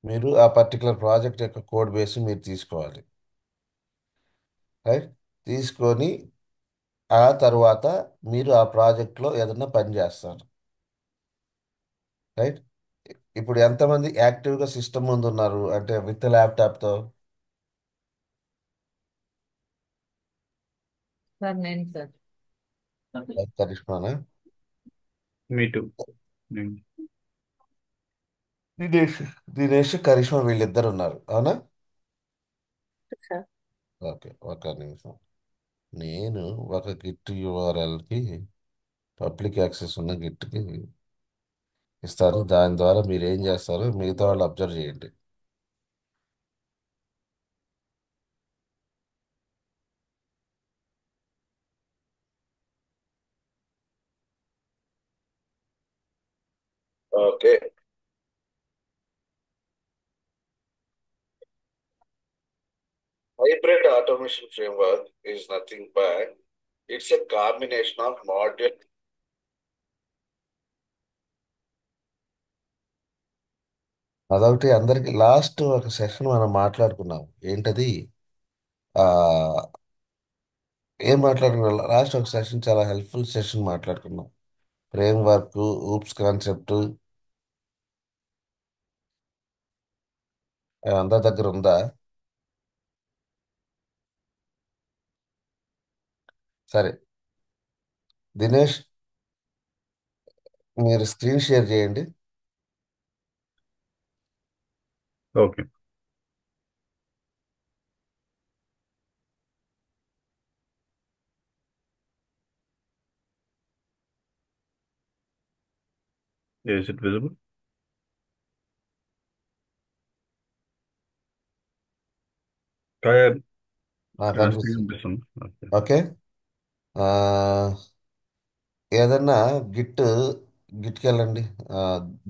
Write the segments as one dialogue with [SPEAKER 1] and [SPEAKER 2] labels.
[SPEAKER 1] మీరు ఆ particular project యొక్క కోడ్ బేస్ మీరు తీసుకోవాలి. రైట్. తీసుకొని ఆ తర్వాత మీరు ఆ ప్రాజెక్ట్లో ఏదైనా పని చేస్తారు. రైట్. ఇప్పుడు ఎంతమంది యాక్టివ్గా సిస్టమ్ ముందు ఉన్నారు అంటే విత్ ల్యాప్టాప్తో?
[SPEAKER 2] సార్ నేను సార్.
[SPEAKER 1] కరిష్మానా?
[SPEAKER 3] మీ టూ.
[SPEAKER 1] దినేష్. దినేష్ కరిష్మా వీళ్ళిద్దరు ఉన్నారు, అవునా?
[SPEAKER 2] సార్.
[SPEAKER 1] ఓకే, ఒక నిమిషం. నేను ఒక గిట్ యూఆర్ఎల్కి, పబ్లిక్ యాక్సెస్ ఉన్న గిట్కి ఇస్తాను. దాని ద్వారా మీరు ఏం చేస్తారో మిగతా వాళ్ళు అబ్జర్వ్ చేయండి. Okay. Hybrid automation framework is nothing but it's a combination of module. అదొకటి అందరికి లాస్ట్ ఒక సెషన్ మనం మాట్లాడుకున్నాం. ఏంటది? ఆ, ఏం మాట్లాడుకున్నాం లాస్ట్ ఒక సెషన్? చాలా హెల్ప్ఫుల్ సెషన్ మాట్లాడుకున్నాం. ఫ్రేమ్ వర్క్, ఊప్స్ కాన్సెప్ట్ అందరి దగ్గర ఉందా? సరే. దినేష్, మీరు స్క్రీన్ షేర్ చేయండి.
[SPEAKER 3] Okay. Is it visible? Screen
[SPEAKER 1] కనిపిస్తుంది.
[SPEAKER 3] కనిపిస్తుంది. ఓకే.
[SPEAKER 1] ఓకే. ఆ, ఏదన్నా గిట్ గిట్కి వెళ్ళండి.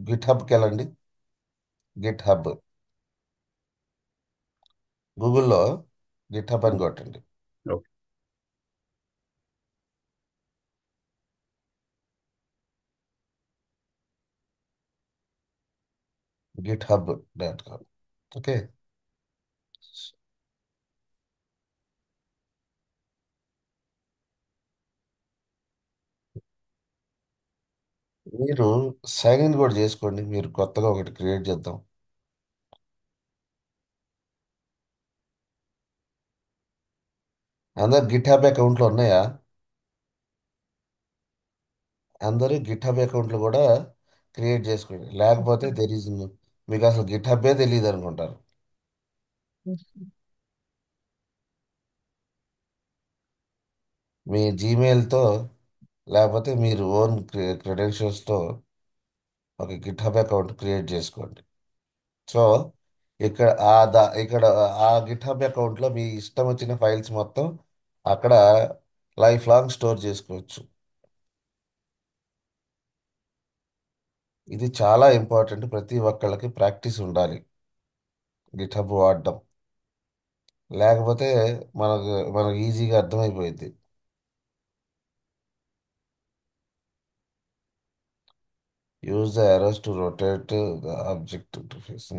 [SPEAKER 1] గిట్ హబ్కి వెళ్ళండి. గిట్ హబ్, గూగుల్లో గిట్ హబ్ అని కొట్టండి.
[SPEAKER 3] ఓకే.
[SPEAKER 1] github.com. ఓకే. మీరు సైన్ ఇన్ కూడా చేసుకోండి. మీరు కొత్తగా ఒకటి క్రియేట్ చేద్దాం. అందరు గిట్ హబ్ అకౌంట్లు ఉన్నాయా? అందరూ గిట్ హబ్ అకౌంట్లు కూడా క్రియేట్ చేసుకోండి. లేకపోతే దెర్ ఈజ్, మీకు అసలు గిట్ హబ్బే తెలియదు అనుకుంటారు. మీ జీమెయిల్తో లేకపోతే మీరు ఓన్ క్రెడెన్షియల్స్తో ఒక గిట్ హబ్ అకౌంట్ క్రియేట్ చేసుకోండి. సో ఇక్కడ ఇక్కడ ఆ గిట్ హబ్ అకౌంట్లో మీ ఇష్టం వచ్చిన ఫైల్స్ మొత్తం అక్కడ లైఫ్ లాంగ్ స్టోర్ చేసుకోవచ్చు. ఇది చాలా ఇంపార్టెంట్. ప్రతి ఒక్కళ్ళకి ప్రాక్టీస్ ఉండాలి గిట్ హబ్ వాడడం. లేకపోతే మనకు ఈజీగా అర్థమైపోయింది. Use the arrows to rotate the object to face.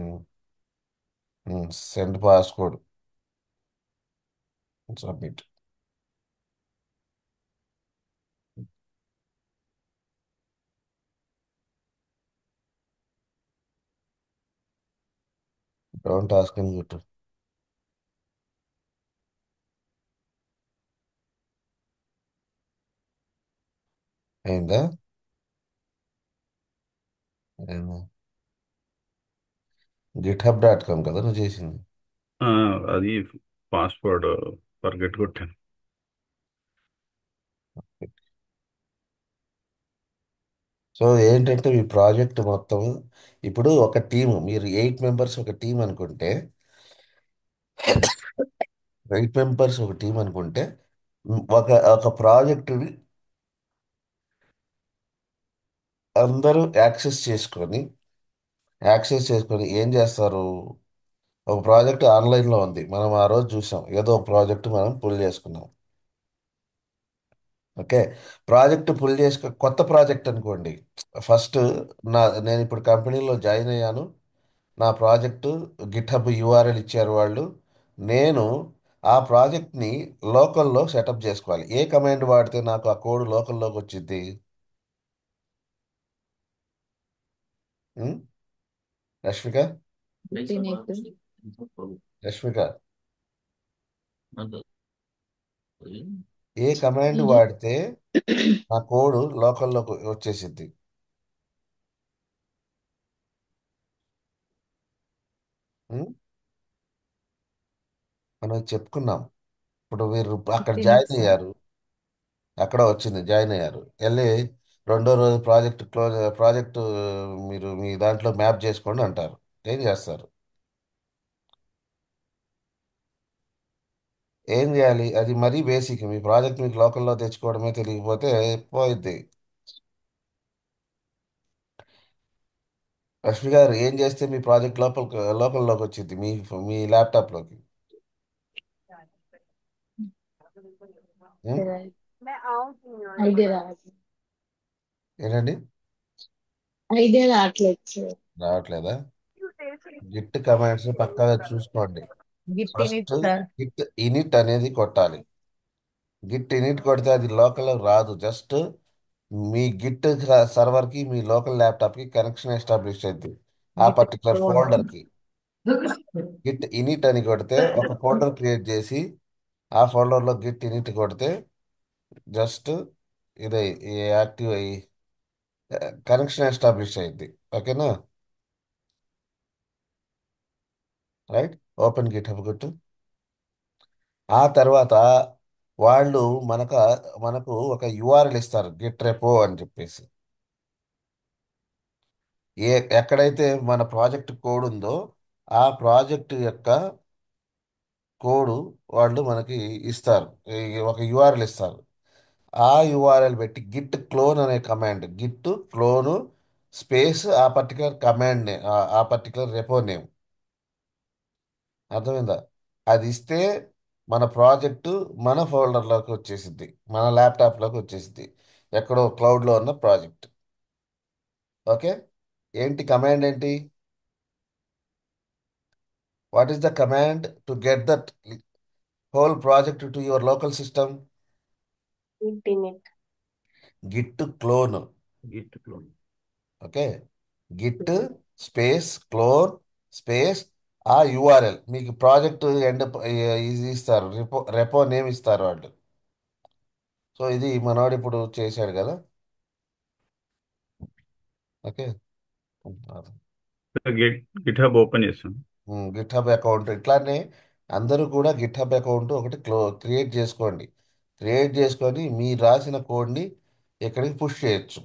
[SPEAKER 1] Send passcode, submit. Don't ask in gut. అయిందా? github.com కదా నువ్వు చేసింది?
[SPEAKER 3] అది పాస్వర్డ్ ఫర్గెట్ కొట్టాను.
[SPEAKER 1] సో ఏంటంటే మీ ప్రాజెక్ట్ మొత్తం ఇప్పుడు ఒక టీం, మీరు 8 మెంబర్స్ ఒక టీం అనుకుంటే, 8 మెంబర్స్ ఒక టీం అనుకుంటే ఒక ఒక ప్రాజెక్టుని అందరూ యాక్సెస్ చేసుకొని ఏం చేస్తారు? ఒక ప్రాజెక్ట్ ఆన్లైన్లో ఉంది, మనం ఆ రోజు చూసాం, ఏదో ఒక ప్రాజెక్ట్ మనం పుల్ చేసుకున్నాం. ఓకే. ప్రాజెక్ట్ పుల్ కొత్త ప్రాజెక్ట్ అనుకోండి. ఫస్ట్ నేను ఇప్పుడు కంపెనీలో జాయిన్ అయ్యాను, నా ప్రాజెక్టు గిట్హబ్ యూఆర్ఎల్ ఇచ్చారు వాళ్ళు. నేను ఆ ప్రాజెక్ట్ని లోకల్లో సెటప్ చేసుకోవాలి. ఏ కమాండ్ వాడితే నాకు ఆ కోడ్ లోకల్లోకి వచ్చింది? ఉం? రష్మిక, రష్మిక, ఏ కమాండ్ వాడితే నా కోడ్ లోకల్లోకి వచ్చేసిద్ది? ఉం? మనం చెప్పుకున్నాం. ఇప్పుడు మీరు అక్కడ
[SPEAKER 2] Init,
[SPEAKER 1] జాయిన్
[SPEAKER 2] sir.
[SPEAKER 1] అయ్యారు, అక్కడ వచ్చింది జాయిన్ అయ్యారు, వెళ్ళి రెండో రోజు ప్రాజెక్టు మీరు మీ దాంట్లో మ్యాప్ చేసుకోండి అంటారు. ఏం చేస్తారు? ఏం చేయాలి? అది మరీ బేసిక్. మీ ప్రాజెక్ట్ మీకు లోకల్లో తెచ్చుకోవడమే తెలియకపోతే పోయిద్ది. లక్ష్మి గారు, ఏం చేస్తే మీ ప్రాజెక్ట్ లోకల్లోకి వచ్చింది మీ మీ ల్యాప్టాప్లోకి? ఉం?
[SPEAKER 2] Right. ఐడియా రావట్లేదు.
[SPEAKER 1] ఏంటండి?
[SPEAKER 2] ఐడియా రావట్లేదు సార్.
[SPEAKER 1] రావట్లేదా? గిట్ కమాండ్స్ పక్కాగా చూసుకోండి.
[SPEAKER 2] Git init
[SPEAKER 1] first
[SPEAKER 2] sir.
[SPEAKER 1] Git init అనేది కొట్టాలి. గిట్ ఇనిట్ కొడితే అది లోకల్ రాదు. జస్ట్ మీ గిట్ సర్వర్కి మీ లోకల్ ల్యాప్టాప్కి కనెక్షన్ ఎస్టాబ్లిష్ అయింది ఆ
[SPEAKER 2] గిట్
[SPEAKER 1] పర్టికులర్
[SPEAKER 2] క్లోన్.
[SPEAKER 1] ఫోల్డర్కి. గిట్ ఇనిట్ అని కొడితే ఒక ఫోల్డర్ క్రియేట్ చేసి ఆ ఫోల్డర్లో గిట్ ఇనిట్ కొడితే జస్ట్ ఇదే యాక్టివ్ అయ్యి కనెక్షన్ ఎస్టాబ్లిష్ అయింది. ఓకేనా? రైట్. ఓపెన్ గిట్ హబ్ కొట్టు. ఆ తర్వాత వాళ్ళు మనకు ఒక యూఆర్ఎల్ ఇస్తారు, గిట్ రెపో అని చెప్పేసి. ఏ ఎక్కడైతే మన ప్రాజెక్ట్ కోడ్ ఉందో ఆ ప్రాజెక్ట్ యొక్క కోడ్ వాళ్ళు మనకి ఇస్తారు. ఒక యూఆర్ఎల్ ఇస్తారు. ఆ యూఆర్ఎల్ పెట్టి గిట్ క్లోన్ అనే కమాండ్, గిట్ క్లోను స్పేస్ ఆ పర్టికులర్ కమాండ్ నేమ్, ఆ పర్టికులర్ రెపో నేమ్. అర్థమైందా? అది ఇస్తే మన ప్రాజెక్టు మన ఫోల్డర్లోకి వచ్చేసిద్ది, మన ల్యాప్టాప్లోకి వచ్చేసిద్ది, ఎక్కడో క్లౌడ్లో ఉన్న ప్రాజెక్ట్. ఓకే. ఏంటి కమాండ్ ఏంటి? What is the command to get that whole project to your local system?
[SPEAKER 2] ఇంటినిట్.
[SPEAKER 1] Git clone.
[SPEAKER 3] Git clone.
[SPEAKER 1] Okay. Git space clone space ఆ యూఆర్ఎల్ మీకు ప్రాజెక్ట్ ఎండ్ ఇది ఇస్తారు, రెపో నేమ్ ఇస్తారు వాళ్ళు. సో ఇది మనోడు ఇప్పుడు చేశాడు కదా. ఓకే.
[SPEAKER 3] గిట్ హబ్ ఓపెన్ చేస్తాను.
[SPEAKER 1] గిట్ హబ్ అకౌంట్ ఇట్లానే అందరూ కూడా గిట్ హబ్ అకౌంట్ ఒకటి క్రియేట్ చేసుకోండి. క్రియేట్ చేసుకొని మీరు రాసిన కోడ్ని ఇక్కడికి పుష్ చేయొచ్చు.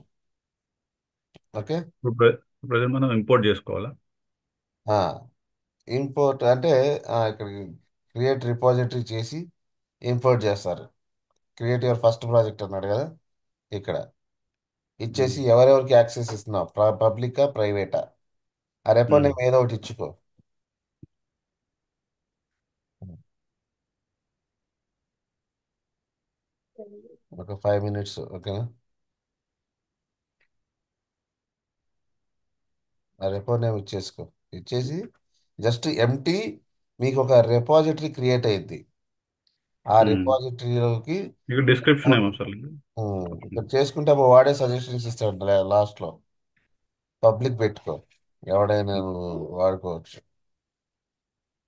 [SPEAKER 1] ఓకే.
[SPEAKER 3] ఇప్పుడు ప్రజెంట్ మనం ఇంపోర్ట్ చేసుకోవాలా?
[SPEAKER 1] ఇంపోర్ట్ అంటే ఇక్కడికి క్రియేట్ రిపాజిటరీ చేసి ఇంపోర్ట్ చేస్తారు. క్రియేట్ యువర్ ఫస్ట్ ప్రాజెక్ట్ అన్నాడు కదా, ఇక్కడ ఇచ్చేసి ఎవరెవరికి యాక్సెస్ ఇస్తున్నావు, పబ్లికా ప్రైవేటా, ఆ రెపో నేమ్ ఏదో ఒకటి ఇచ్చుకో. ఒక 5 minutes. ఓకేనా? ఆ రెపో నేమ్ ఇచ్చేసుకో. ఇచ్చేసి జస్ట్ ఎంటీ మీకు ఒక రెపాజిటరీ క్రియేట్ అయ్యింది. ఆ రెపాజిటరీలోకి
[SPEAKER 3] మీకు డిస్క్రిప్షన్ ఏమో సార్
[SPEAKER 1] ఇక్కడ చేసుకుంటే అప్పుడు వాడే సజెషన్స్ ఇస్తాడు లాస్ట్లో. పబ్లిక్ పెట్టుకో, ఎవడైనా నువ్వు వాడుకోవచ్చు.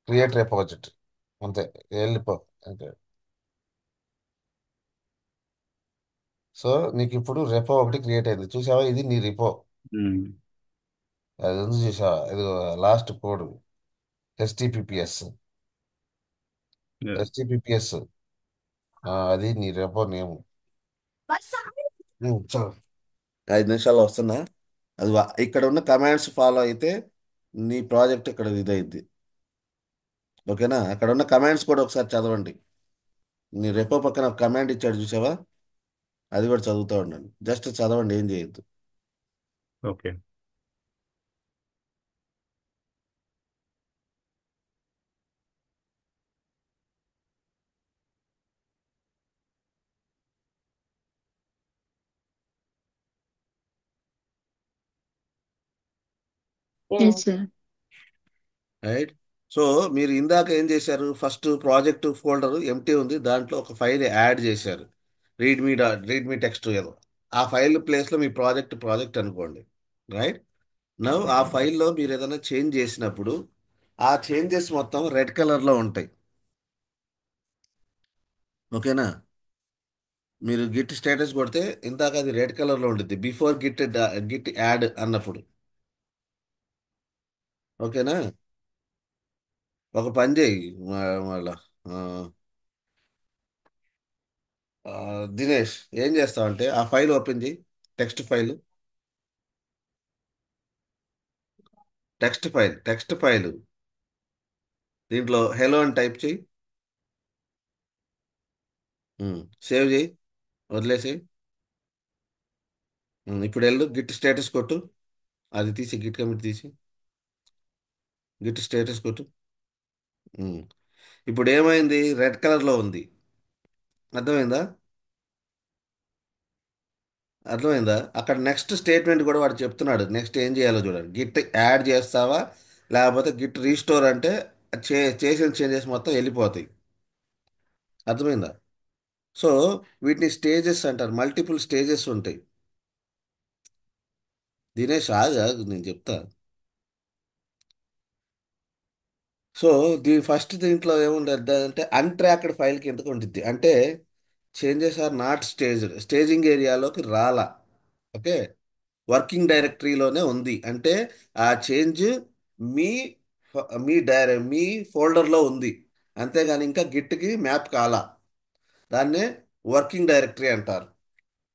[SPEAKER 1] క్రియేట్ రెపాజిటరీ అంతే, వెళ్ళిపో అంతే. సో నీకు ఇప్పుడు రెపో ఒకటి క్రియేట్ అయింది, చూసావా? ఇది నీ రిపో. అది ఉంది చూసావా? ఇది లాస్ట్ కోడ్ హెచ్టిపిపిఎస్. హెచ్టిపిపిఎస్ అది నీ రెపో నేమ్. చాలు. 5 నిమిషాలు వస్తున్నా. అది ఇక్కడ ఉన్న కమాండ్స్ ఫాలో అయితే నీ ప్రాజెక్ట్ ఇక్కడ ఇదైద్ది. ఓకేనా? అక్కడ ఉన్న కమాండ్స్ కూడా ఒకసారి చదవండి. నీ రెపో పక్కన కమాండ్ ఇచ్చాడు చూసావా? అది కూడా చదువుతూ ఉండండి. జస్ట్ చదవండి, ఏం చేయొద్దు.
[SPEAKER 3] Okay.
[SPEAKER 2] Yes, sir.
[SPEAKER 1] Right. So మీరు ఇందాక ఏం చేశారు, ఫస్ట్ ప్రాజెక్ట్ ఫోల్డర్ ఎంటీ ఉంది, దాంట్లో ఒక ఫైల్ యాడ్ చేశారు, రీడ్మీ టెక్స్ట్ ఏదో. ఆ ఫైల్ ప్లేస్లో మీ ప్రాజెక్ట్ అనుకోండి. రైట్. నవ్ ఆ ఫైల్లో మీరు ఏదైనా చేంజ్ చేసినప్పుడు ఆ చేంజెస్ మొత్తం రెడ్ కలర్లో ఉంటాయి. ఓకేనా. మీరు గిట్ స్టేటస్ కొడితే ఇందాక అది రెడ్ కలర్లో ఉంటుంది, బిఫోర్ గిట్ యాడ్ అన్నప్పుడు. ఓకేనా. ఒక పని చేయి, మళ్ళా ఆ, ఆ, దినేష్, ఏం చేస్తావంటే ఆ ఫైల్ ఓపెన్ చేయి. టెక్స్ట్ ఫైల్, టెక్స్ట్ ఫైల్ దీంట్లో హెలో అని టైప్ చేయి. సేవ్ చేయి, వదిలేసి. ఇప్పుడు వెళ్ళు గిట్ స్టేటస్ కొట్టు. అది తీసి గిట్ కమిట్ తీసి గిట్ స్టేటస్ కొట్టు. ఉమ్. ఇప్పుడు ఏమైంది, రెడ్ కలర్లో ఉంది. అర్థమైందా? అర్థమైందా? అక్కడ నెక్స్ట్ స్టేట్మెంట్ కూడా వాడు చెప్తున్నాడు, నెక్స్ట్ ఏం చేయాలో చూడండి. గిట్ యాడ్ చేస్తావా, లేకపోతే గిట్ రీస్టోర్ అంటే చేసిన చేంజెస్ మొత్తం వెళ్ళిపోతాయి. అర్థమైందా? సో వీటిని స్టేజెస్ అంటారు, మల్టిపుల్ స్టేజెస్ ఉంటాయి. దినేష్ ఆగు, నేను చెప్తా. సో దీంట్లో ఏముండద్దు అంటే అన్ట్రాక్డ్ ఫైల్ కిందకు ఉంటుంది. అంటే చేంజెస్ ఆర్ నాట్ స్టేజింగ్ ఏరియాలోకి రాలా. ఓకే. వర్కింగ్ డైరెక్టరీలోనే ఉంది అంటే ఆ చేంజ్ మీ మీ ఫోల్డర్లో ఉంది, అంతేగాని ఇంకా గిట్కి మ్యాప్ కాలా. దాన్నే వర్కింగ్ డైరెక్టరీ అంటారు.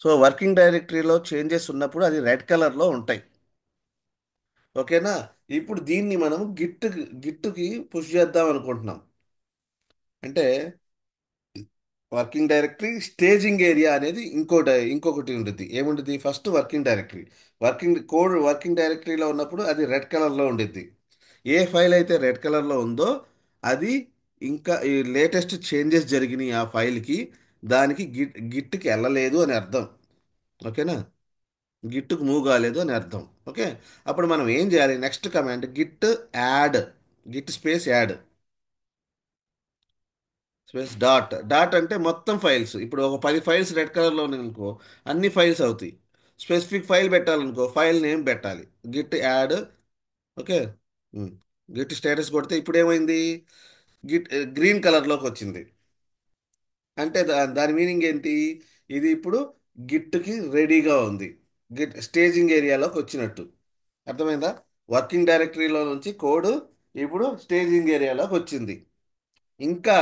[SPEAKER 1] సో వర్కింగ్ డైరెక్టరీలో చేంజెస్ ఉన్నప్పుడు అది రెడ్ కలర్లో ఉంటాయి. ఓకేనా. ఇప్పుడు దీన్ని మనం గిట్టుకి పుష్ చేద్దాం అనుకుంటున్నాం. అంటే వర్కింగ్ డైరెక్టరీ స్టేజింగ్ ఏరియా అనేది ఇంకొకటి ఉంటుంది. ఏముంటుంది, ఫస్ట్ వర్కింగ్ డైరెక్టరీ. వర్కింగ్ డైరెక్టరీలో ఉన్నప్పుడు అది రెడ్ కలర్లో ఉండిద్ది. ఏ ఫైల్ అయితే రెడ్ కలర్లో ఉందో అది ఇంకా ఈ లేటెస్ట్ చేంజెస్ జరిగినాయి ఆ ఫైల్కి, దానికి గిట్కి వెళ్ళలేదు అని అర్థం. ఓకేనా. గిట్టుకు మూవ్ కాలేదు అని అర్థం. ఓకే. అప్పుడు మనం ఏం చేయాలి, next command add Git space add space dot అంటే మొత్తం ఫైల్స్. ఇప్పుడు ఒక 10 ఫైల్స్ రెడ్ కలర్లో ఉన్నాయి అనుకో, అన్ని ఫైల్స్ అవుతాయి. స్పెసిఫిక్ ఫైల్ పెట్టాలనుకో ఫైల్ నేమ్ పెట్టాలి. Git add. ఓకే. ఉమ్. గిట్ స్టేటస్ కొడితే ఇప్పుడు ఏమైంది, గిట్ గ్రీన్ కలర్లోకి వచ్చింది. అంటే దాని మీనింగ్ ఏంటి, ఇది ఇప్పుడు గిట్కి రెడీగా ఉంది, గిట్ స్టేజింగ్ ఏరియాలోకి వచ్చినట్టు. అర్థమైందా? వర్కింగ్ డైరెక్టరీలో నుంచి కోడ్ ఇప్పుడు స్టేజింగ్ ఏరియాలోకి వచ్చింది. ఇంకా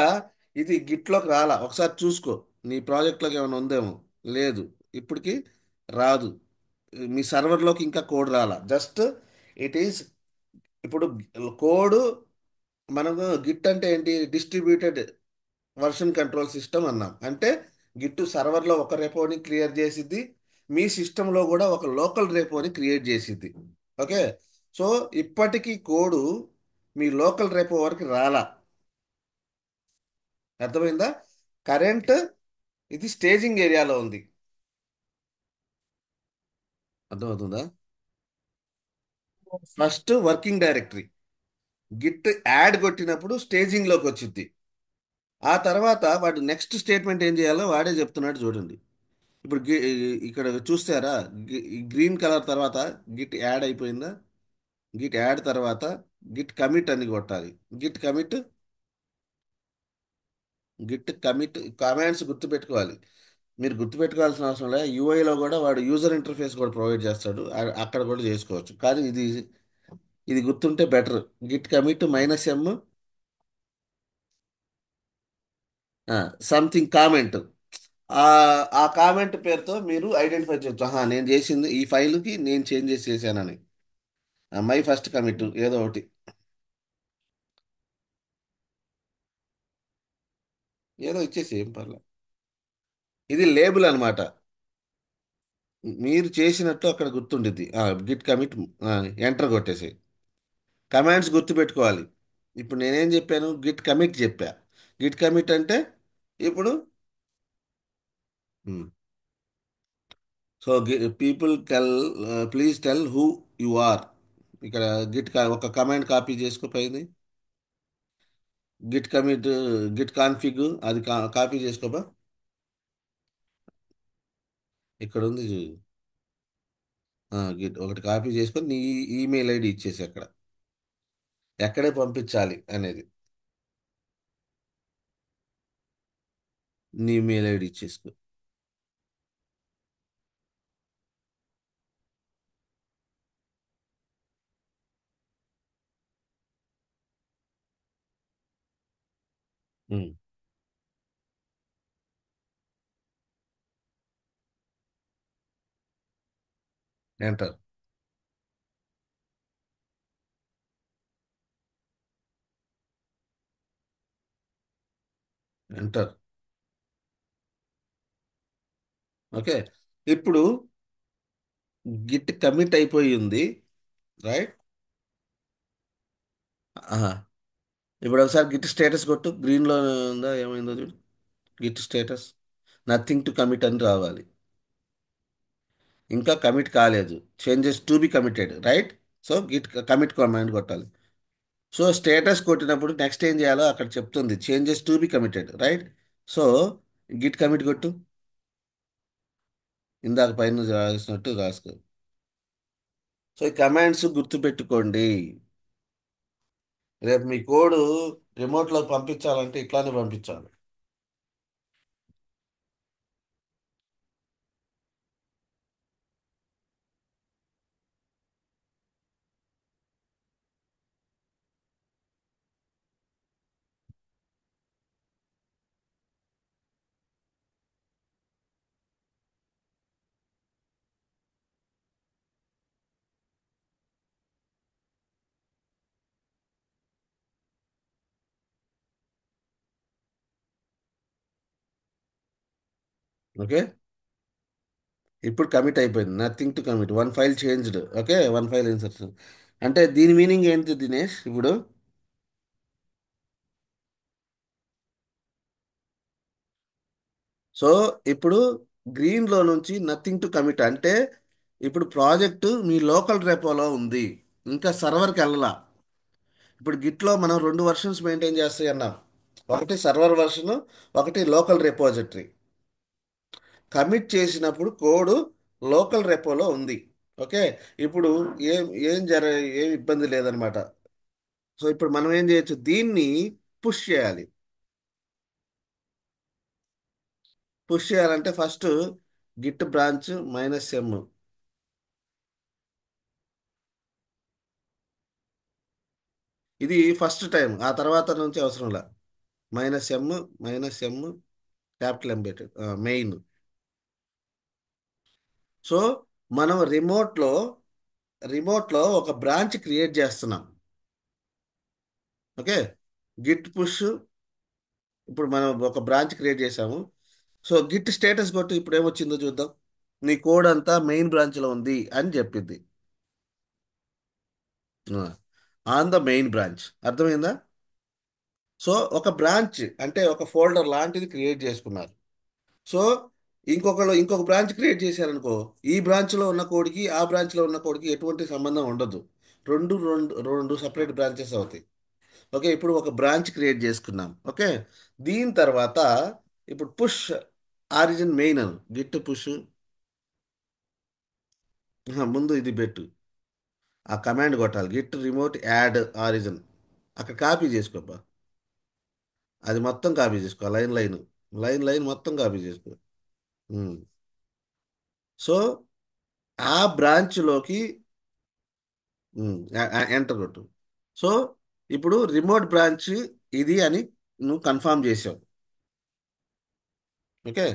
[SPEAKER 1] ఇది గిట్లోకి రాలా, ఒకసారి చూసుకో. నీ ప్రాజెక్ట్లోకి ఏమైనా ఉందేమో. లేదు, ఇప్పటికి రాదు. మీ సర్వర్లోకి ఇంకా కోడ్ రాలా, జస్ట్ ఇట్ ఈస్. ఇప్పుడు కోడ్, మనము గిట్ అంటే ఏంటి, డిస్ట్రిబ్యూటెడ్ వర్షన్ కంట్రోల్ సిస్టమ్ అన్నాం. అంటే గిట్టు సర్వర్లో ఒక రెపోని క్రియేట్ చేసిద్ది, మీ సిస్టంలో కూడా ఒక లోకల్ రెపోని క్రియేట్ చేసిద్ది. ఓకే. సో ఇప్పటికీ కోడు మీ లోకల్ రెపో వరకు రాలా. అర్థమైందా? కరెంట్ ఇది స్టేజింగ్ ఏరియాలో ఉంది. అర్థమవుతుందా? First working directory, Git add కొట్టినప్పుడు స్టేజింగ్లోకి వచ్చింది. ఆ తర్వాత వాడు నెక్స్ట్ స్టేట్మెంట్ ఏం చేయాలో వాడే చెప్తున్నాడు చూడండి. ఇప్పుడు ఇక్కడ చూస్తారా, గ్రీన్ కలర్ తర్వాత గిట్ యాడ్ అయిపోయిందా. గిట్ యాడ్ తర్వాత గిట్ కమిట్ అని కొట్టాలి. Git commit Git commit commands గుర్తుపెట్టుకోవాలి. మీరు గుర్తుపెట్టుకోవాల్సిన అవసరం లేదు, యూఐలో కూడా వాడు యూజర్ ఇంటర్ఫేస్ కూడా ప్రొవైడ్ చేస్తాడు, అక్కడ కూడా చేసుకోవచ్చు. కానీ ఇది గుర్తుంటే better. Git commit -m something comment. ఆ ఆ కామెంట్ పేరుతో మీరు ఐడెంటిఫై చేయొచ్చు, ఆహా నేను చేసింది ఈ ఫైల్కి నేను చేంజెస్ చేశానని. మై ఫస్ట్ కమిట్ ఏదో ఒకటి, ఏదో ఇచ్చేసి ఏం పర్లేదు. ఇది లేబుల్ అనమాట. మీరు చేసినట్టు అక్కడ గుర్తుండిద్ది. గిట్ కమిట్ ఎంటర్ కొట్టేసి కమాండ్స్ గుర్తుపెట్టుకోవాలి. ఇప్పుడు నేనేం చెప్పాను, గిట్ కమిట్ చెప్పా. గిట్ కమిట్ అంటే ఇప్పుడు so people tell, please tell who you are. ఇక్కడ ఒక కమాండ్ కాపీ చేసుకోపోయింది. గిట్ కమిట్, గిట్ కాన్ఫిగ్ అది కాపీ చేసుకోపా. ఇక్కడ ఉంది చూడు. గిట్ ఒకటి కాపీ చేసుకొని నీ ఈమెయిల్ ఐడి ఇచ్చేసి అక్కడ ఎక్కడే పంపించాలి అనేది నీ ఈమెయిల్ ఐడి ఇచ్చేసుకో. ఎంటర్. ఎంటర్. ఓకే. ఇప్పుడు గిట్ కమిట్ అయిపోయి ఉంది, రైట్. ఆహా. ఇప్పుడు ఒకసారి గిట్ స్టేటస్ కొట్టు, గ్రీన్లో ఉందా ఏమైందో చూడు. Git status nothing to commit అని రావాలి. ఇంకా కమిట్ కాలేదు, changes to be committed, right. So Git commit command కొట్టాలి. సో స్టేటస్ కొట్టినప్పుడు నెక్స్ట్ ఏం చేయాలో అక్కడ చెప్తుంది, changes to be committed, right. So Git commit కొట్టు, ఇందాక పైన రాసినట్టు రాసుకో. సో ఈ కమాండ్స్ గుర్తుపెట్టుకోండి. రేపు మీ కోడ్ రిమోట్లో పంపించాలంటే ఇట్లానే పంపించాలి. ఓకే. ఇప్పుడు కమిట్ అయిపోయింది, nothing to commit, one file changed. Okay, one file insertion. అంటే దీని మీనింగ్ ఏంటి దినేష్ ఇప్పుడు? సో ఇప్పుడు గ్రీన్లో నుంచి నథింగ్ టు కమిట్ అంటే ఇప్పుడు ప్రాజెక్టు మీ లోకల్ రెపోలో ఉంది, ఇంకా సర్వర్కి వెళ్ళలా. ఇప్పుడు గిట్లో మనం రెండు వర్షన్స్ మెయింటైన్ చేస్తాయి అన్నాం, ఒకటి సర్వర్ వర్షన్, ఒకటి లోకల్ రెపోజిటరీ. కమిట్ చేసినప్పుడు కోడ్ లోకల్ రెపోలో ఉంది. ఓకే. ఇప్పుడు ఏం ఏం జర ఏం ఇబ్బంది లేదనమాట. సో ఇప్పుడు మనం ఏం చేయొచ్చు, దీన్ని పుష్ చేయాలి. పుష్ చేయాలంటే ఫస్ట్ గిట్ బ్రాంచ్ -m. ఇది ఫస్ట్ టైం, ఆ తర్వాత నుంచి అవసరంలా. -m, -m, క్యాపిటల్ ఎం పెట్టాడు, మెయిన్. సో మనం రిమోట్లో ఒక బ్రాంచ్ క్రియేట్ చేస్తున్నాం. ఓకే. గిట్ పుష్, ఇప్పుడు మనం ఒక బ్రాంచ్ క్రియేట్ చేసాము. సో గిట్ స్టేటస్ కొట్టి ఇప్పుడు ఏమొచ్చిందో చూద్దాం. నీ కోడ్ అంతా మెయిన్ బ్రాంచ్లో ఉంది అని చెప్పింది. ఆన్ ద మెయిన్ బ్రాంచ్, అర్థమైందా? సో ఒక బ్రాంచ్ అంటే ఒక ఫోల్డర్ లాంటిది క్రియేట్ చేసుకున్నారు. సో ఇంకొక బ్రాంచ్ క్రియేట్ చేశారనుకో, ఈ బ్రాంచ్లో ఉన్న కోడ్కి ఆ బ్రాంచ్లో ఉన్న కోడ్కి ఎటువంటి సంబంధం ఉండదు. రెండు రెండు రెండు సపరేట్ బ్రాంచెస్ అవుతాయి. ఓకే. ఇప్పుడు ఒక బ్రాంచ్ క్రియేట్ చేసుకున్నాం. ఓకే. దీని తర్వాత ఇప్పుడు పుష్ ఆరిజిన్ మెయిన్ అను, గిట్ పుష్. ముందు ఇది పెట్టు, ఆ కమాండ్ కొట్టాలి, గిట్ రిమోట్ యాడ్ ఆరిజిన్. అక్కడ కాపీ చేసుకోబ్బా, అది మొత్తం కాపీ చేసుకో, లైన్ లైన్, లైన్ లైన్ మొత్తం కాపీ చేసుకో. ఉమ్. సో ఆ బ్రాంచ్లోకి ఎంటర్ కొట్టు. సో ఇప్పుడు రిమోట్ బ్రాంచ్ ఇది అని నువ్వు కన్ఫర్మ్ చేసావు. ఓకే.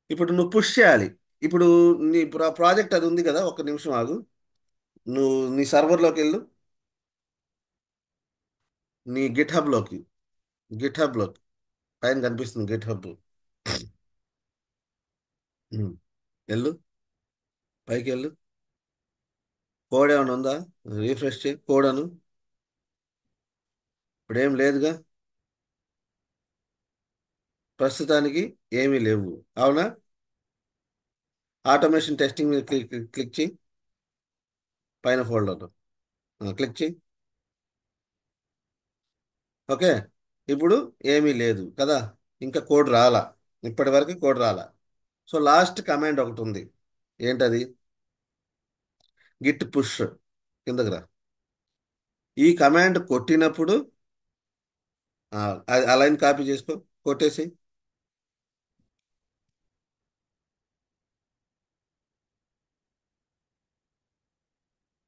[SPEAKER 1] ఇప్పుడు నువ్వు పుష్ చేయాలి. ఇప్పుడు నీ ప్రాజెక్ట్ అది ఉంది కదా, ఒక్క నిమిషం ఆగు. నువ్వు నీ సర్వర్లోకి వెళ్ళు, నీ గిట్ హబ్లోకి పైన కనిపిస్తుంది గిట్ హబ్. వెళ్ళు, పైకి వెళ్ళు. కోడ్ ఏమైనా ఉందా? రీఫ్రెష్ చేయి కోడ్ అను. ఇప్పుడు ఏం లేదుగా, ప్రస్తుతానికి ఏమీ లేవు, అవునా? ఆటోమేషన్ టెస్టింగ్ మీద క్లిక్ చేయి. పైన ఫోల్డర్ క్లిక్ చేయి. ఓకే. ఇప్పుడు ఏమీ లేదు కదా, ఇంకా కోడ్ రాలా, ఇప్పటి వరకు కోడ్ రాలా. సో లాస్ట్ కమాండ్ ఒకటి ఉంది. ఏంటది? Git push. కిందకి రా. ఈ కమాండ్ కొట్టినప్పుడు ఆ లైన్ కాపీ చేసుకో, కొట్టేసి.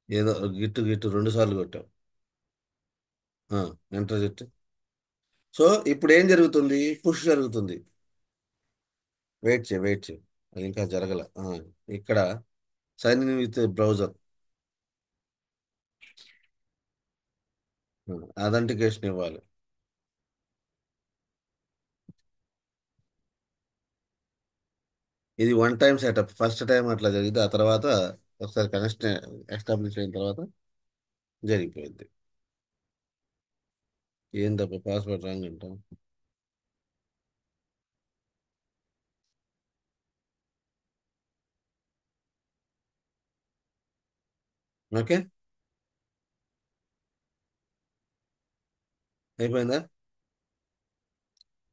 [SPEAKER 1] ఏదో గిట్టు గిట్టు 2 సార్లు కొట్టావు. ఎంటర్ చెట్టు. సో ఇప్పుడు ఏం జరుగుతుంది? పుష్ జరుగుతుంది. వెయిట్ చేయి, వెయిట్ చేయి. అది ఇంకా జరగల. ఇక్కడ sign in with browser, authentication ఇవ్వాలి. ఇది one time setup. First time అట్లా జరిగింది, ఆ తర్వాత ఒకసారి కనెక్షన్ ఎస్టాబ్లిష్ అయిన తర్వాత జరిగిపోయింది. ఏందబ్బా పాస్వర్డ్ రాంగ్ అంటాం. ఓకే, అయిపోయిందా?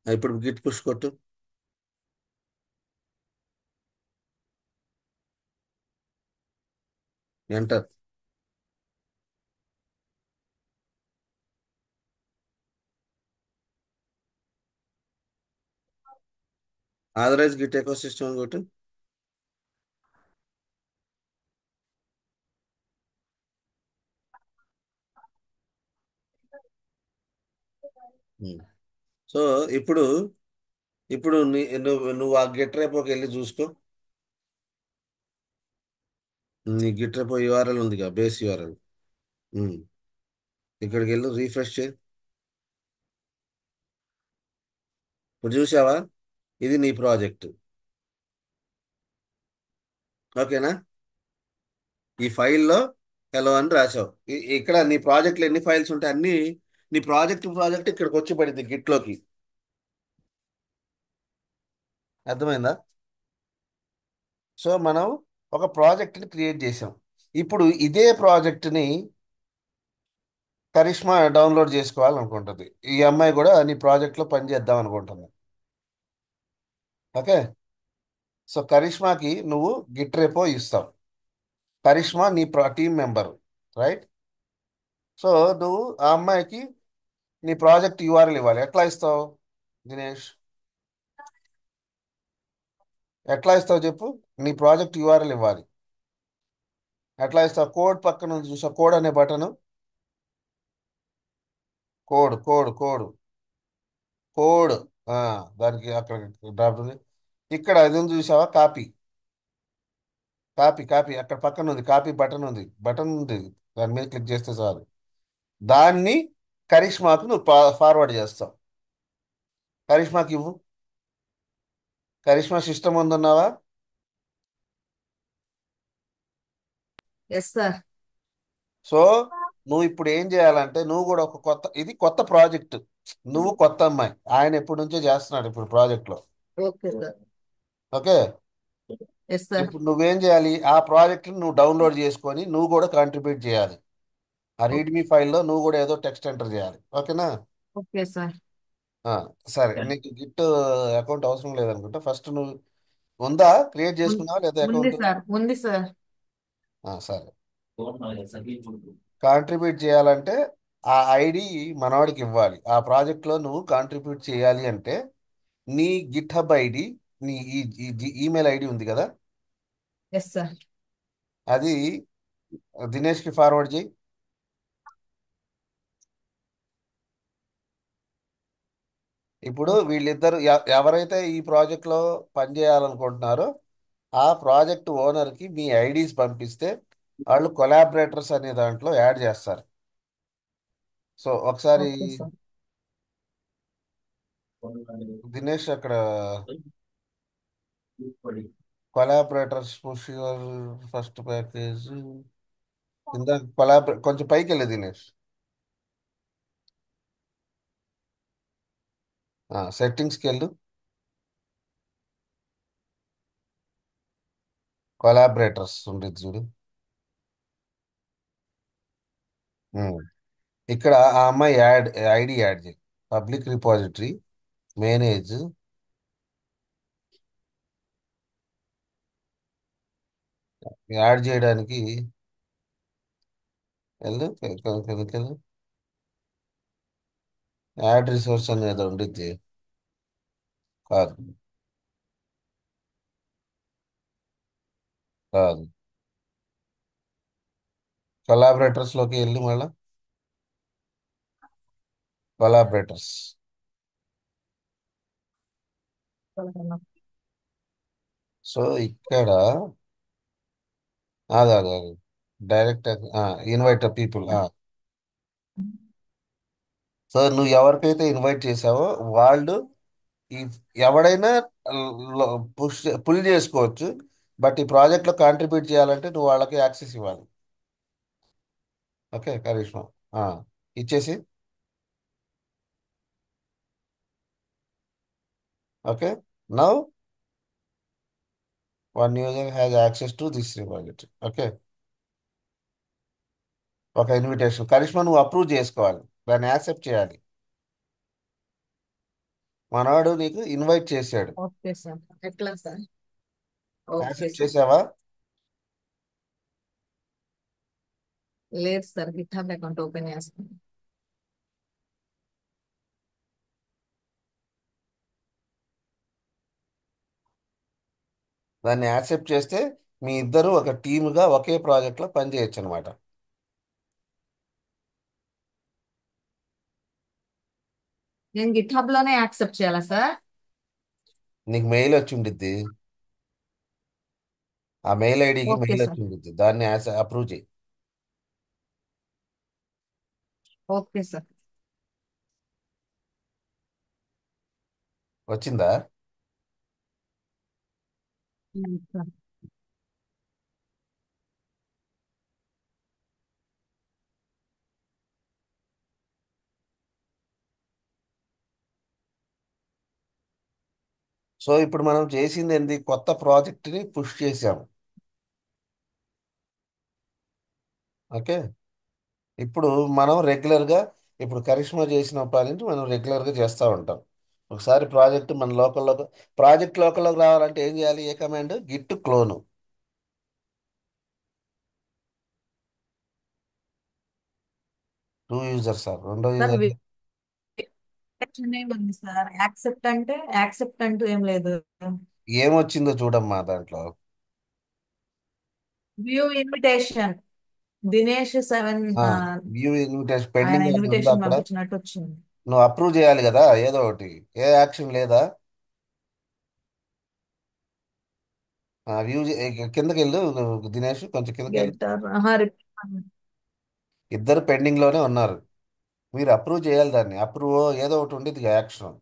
[SPEAKER 1] ఇప్పుడు గిట్ పుష్ కొట్టు. Enter. Authorize git ecosystem కొట్టు. సో ఇప్పుడు ఇప్పుడు నువ్వు ఆ గిట్ రేపోకి వెళ్ళి చూసుకో. నీ గిట్ రేపో యూఆర్ఎల్ ఉందిగా, బేస్ యూఆర్ఎల్. ఇక్కడికి వెళ్ళి రీఫ్రెష్ చేయి. ఇప్పుడు చూసావా? ఇది నీ ప్రాజెక్ట్. ఓకేనా? ఈ ఫైల్లో హలో అని రాసావు. ఇక్కడ నీ ప్రాజెక్ట్లో ఎన్ని ఫైల్స్ ఉంటాయి అన్ని, నీ ప్రాజెక్ట్ ఇక్కడికి వచ్చి పడింది గిట్లోకి. అర్థమైందా? సో మనం ఒక ప్రాజెక్ట్ని క్రియేట్ చేసాం. ఇప్పుడు ఇదే ప్రాజెక్ట్ని కరిష్మా డౌన్లోడ్ చేసుకోవాలనుకుంటుంది. ఈ అమ్మాయి కూడా నీ ప్రాజెక్ట్లో పని చేద్దాం అనుకుంటుంది. ఓకే. సో కరిష్మాకి నువ్వు గిట్ రెపో ఇస్తావు. కరిష్మా నీ టీం మెంబర్, రైట్? సో నువ్వు ఆ అమ్మాయికి నీ ప్రాజెక్ట్ యూఆర్ఎల్ ఇవ్వాలి. ఎట్లా ఇస్తావు దినేష్? ఎట్లా ఇస్తావు చెప్పు. నీ ప్రాజెక్ట్ యూఆర్ఎల్ ఇవ్వాలి. ఎట్లా ఇస్తావు? కోడ్ పక్కన ఉంది చూసా, కోడ్ అనే button. Code code code code ఆ, దానికి అక్కడ డ్రాప్ ఉంది. ఇక్కడ అది ఉంది చూసావా, కాపీ. కాపీ కాపీ అక్కడ పక్కన ఉంది, కాపీ బటన్ ఉంది, బటన్ ఉంది. దాని మీద క్లిక్ చేస్తే చాలు. దాన్ని కరిష్మాకు నువ్వు ఫార్వర్డ్ చేస్తావు. కరిష్మాకి ఇవ్వు. కరిష్మా సిస్టమ్ ఉందన్నావా?
[SPEAKER 4] Yes sir.
[SPEAKER 1] సో నువ్వు ఇప్పుడు ఏం చేయాలంటే, నువ్వు కూడా ఒక కొత్త, ఇది కొత్త ప్రాజెక్ట్. నువ్వు కొత్త అమ్మాయి, ఆయన ఎప్పటి నుంచో చేస్తున్నాడు ఇప్పుడు ప్రాజెక్ట్లో.
[SPEAKER 4] Okay sir.
[SPEAKER 1] Okay.
[SPEAKER 4] Yes sir.
[SPEAKER 1] ఇప్పుడు నువ్వేం చేయాలి? ఆ ప్రాజెక్ట్ని నువ్వు డౌన్లోడ్ చేసుకొని నువ్వు కూడా కాంట్రిబ్యూట్ చేయాలి. ఆ రీడ్మీ ఫైల్లో నువ్వు కూడా ఏదో టెక్స్ట్ ఎంటర్ చేయాలి. ఓకేనా?
[SPEAKER 4] Okay sir.
[SPEAKER 1] ఆ, సరే. నీకు గిట్ అకౌంట్ అవసరం లేదనుకుంటా. ఫస్ట్ నువ్వు ఉందా, క్రియేట్ చేసుకున్నావా లేదా
[SPEAKER 4] ఉంది
[SPEAKER 1] అకౌంట్?
[SPEAKER 4] సార్, ఉంది సార్.
[SPEAKER 1] సరే. కాంట్రిబ్యూట్ చేయాలంటే ఆ ఐడి మనవాడికి ఇవ్వాలి. ఆ ప్రాజెక్ట్లో నువ్వు కాంట్రిబ్యూట్ చేయాలి అంటే నీ గిట్ హబ్ ఐడి, నీ ఈమెయిల్ ఐడి ఉంది కదా,
[SPEAKER 4] ఎస్ సార్.
[SPEAKER 1] అది దినేష్కి ఫార్వర్డ్ చేయి. ఇప్పుడు వీళ్ళిద్దరు ఎవరైతే ఈ ప్రాజెక్ట్లో పనిచేయాలనుకుంటున్నారో ఆ ప్రాజెక్ట్ ఓనర్కి మీ ఐడీస్ పంపిస్తే వాళ్ళు కొలాబరేటర్స్ అనే దాంట్లో యాడ్ చేస్తారు. సో ఒకసారి
[SPEAKER 4] ఓకే సార్.
[SPEAKER 1] దినేష్ అక్కడ collaborators push your first package కింద కొంచెం పైకి వెళ్ళే దినేష్. సెట్టింగ్స్కి వెళ్ళు. కొలాబరేటర్స్ ఉండేది చూడు. ఉమ్. ఇక్కడ ఆ అమ్మాయి ఐడి యాడ్ చేయి. పబ్లిక్ రిపాజిటరీ మేనేజ్ యాడ్ చేయడానికి వెళ్ళు కిందకెళ్ళు. యాడ్ రిసోర్స్ అనేది ఉండిద్ది. కాదు, కాదు. కొలాబరేటర్స్ లోకి వెళ్ళి మళ్ళా కొలాబరేటర్స్. సో ఇక్కడ అది డైరెక్ట్ ఇన్వైట్ పీపుల్. సో నువ్వు ఎవరికైతే ఇన్వైట్ చేసావో వాళ్ళు ఈ ఎవడైనా పుష్ పుల్ చేసుకోవచ్చు. బట్ ఈ ప్రాజెక్ట్లో కాంట్రిబ్యూట్ చేయాలంటే నువ్వు వాళ్ళకి యాక్సెస్ ఇవ్వాలి. ఓకే కరిష్మా, ఆ, ఇచ్చేసి. Okay, now one user has access to this repository. Okay, ఒక ఇన్విటేషన్ కరిష్మా నువ్వు అప్రూవ్ చేసుకోవాలి, దాన్ని యాక్సెప్ట్ చేయాలి. మనవాడు నీకు ఇన్వైట్ చేశాడు,
[SPEAKER 4] ఓకే సార్. ఎట్లా సార్? Okay
[SPEAKER 1] accept
[SPEAKER 4] sir.
[SPEAKER 1] చేసావా?
[SPEAKER 4] లేదు సార్, గిట్హబ్ అకౌంట్ ఓపెన్ చేస్తాను.
[SPEAKER 1] దాన్ని యాక్సెప్ట్ చేస్తే మీ ఇద్దరు ఒక టీముగా ఒకే ప్రాజెక్ట్లో పనిచేయచ్చు అనమాట.
[SPEAKER 4] నేను గిట్హబ్ లోనే యాక్సెప్ట్ చేయాలా సార్?
[SPEAKER 1] నీకు మెయిల్ వచ్చి ఉండిద్ది, ఆ మెయిల్ ఐడికి
[SPEAKER 4] ఓకే
[SPEAKER 1] మెయిల్ వచ్చి
[SPEAKER 4] సార్.
[SPEAKER 1] ఉండిద్ది, దాన్ని అప్రూవ్ చేయి.
[SPEAKER 4] Okay sir.
[SPEAKER 1] వచ్చిందా?
[SPEAKER 4] సార్.
[SPEAKER 1] సో ఇప్పుడు మనం చేసింది ఏంది, కొత్త ప్రాజెక్ట్ని పుష్ చేసాము. ఓకే, ఇప్పుడు మనం రెగ్యులర్గా, ఇప్పుడు కరిష్మా చేసిన పని మనం రెగ్యులర్గా చేస్తూ ఉంటాం. ఒకసారి ప్రాజెక్ట్ మన లోకల్లోకి రావాలంటే ఏం చేయాలి? ఏ command? Git clone. Two users sir, రెండో
[SPEAKER 4] సార్
[SPEAKER 1] యూజర్
[SPEAKER 4] ఏముంది సార్? యాక్సెప్ట్ అంటే యాక్సెప్ట్ అంటూ ఏం లేదు.
[SPEAKER 1] ఏమొచ్చిందో చూడమ్మా దాంట్లో.
[SPEAKER 4] View invitation Dinesh 7.
[SPEAKER 1] View invitation
[SPEAKER 4] ఆయన
[SPEAKER 1] పెండింగ్ అని ఉందా
[SPEAKER 4] ఇన్విటేషన్
[SPEAKER 1] అక్కడ?
[SPEAKER 4] పంపించినట్టు వచ్చింది.
[SPEAKER 1] నువ్వు అప్రూవ్ చేయాలి కదా ఏదో ఒకటి. ఏ యాక్షన్ లేదా? వ్యూ కిందకి వెళ్ళు దినేష్, కొంచెం కిందకి వెళ్ళు.
[SPEAKER 4] గెటర్
[SPEAKER 1] ఇద్దరు పెండింగ్ లోనే ఉన్నారు, మీరు అప్రూవ్ చేయాలి దాన్ని. అప్రూవ్ ఏదో ఒకటి ఉండేది యాక్షన్.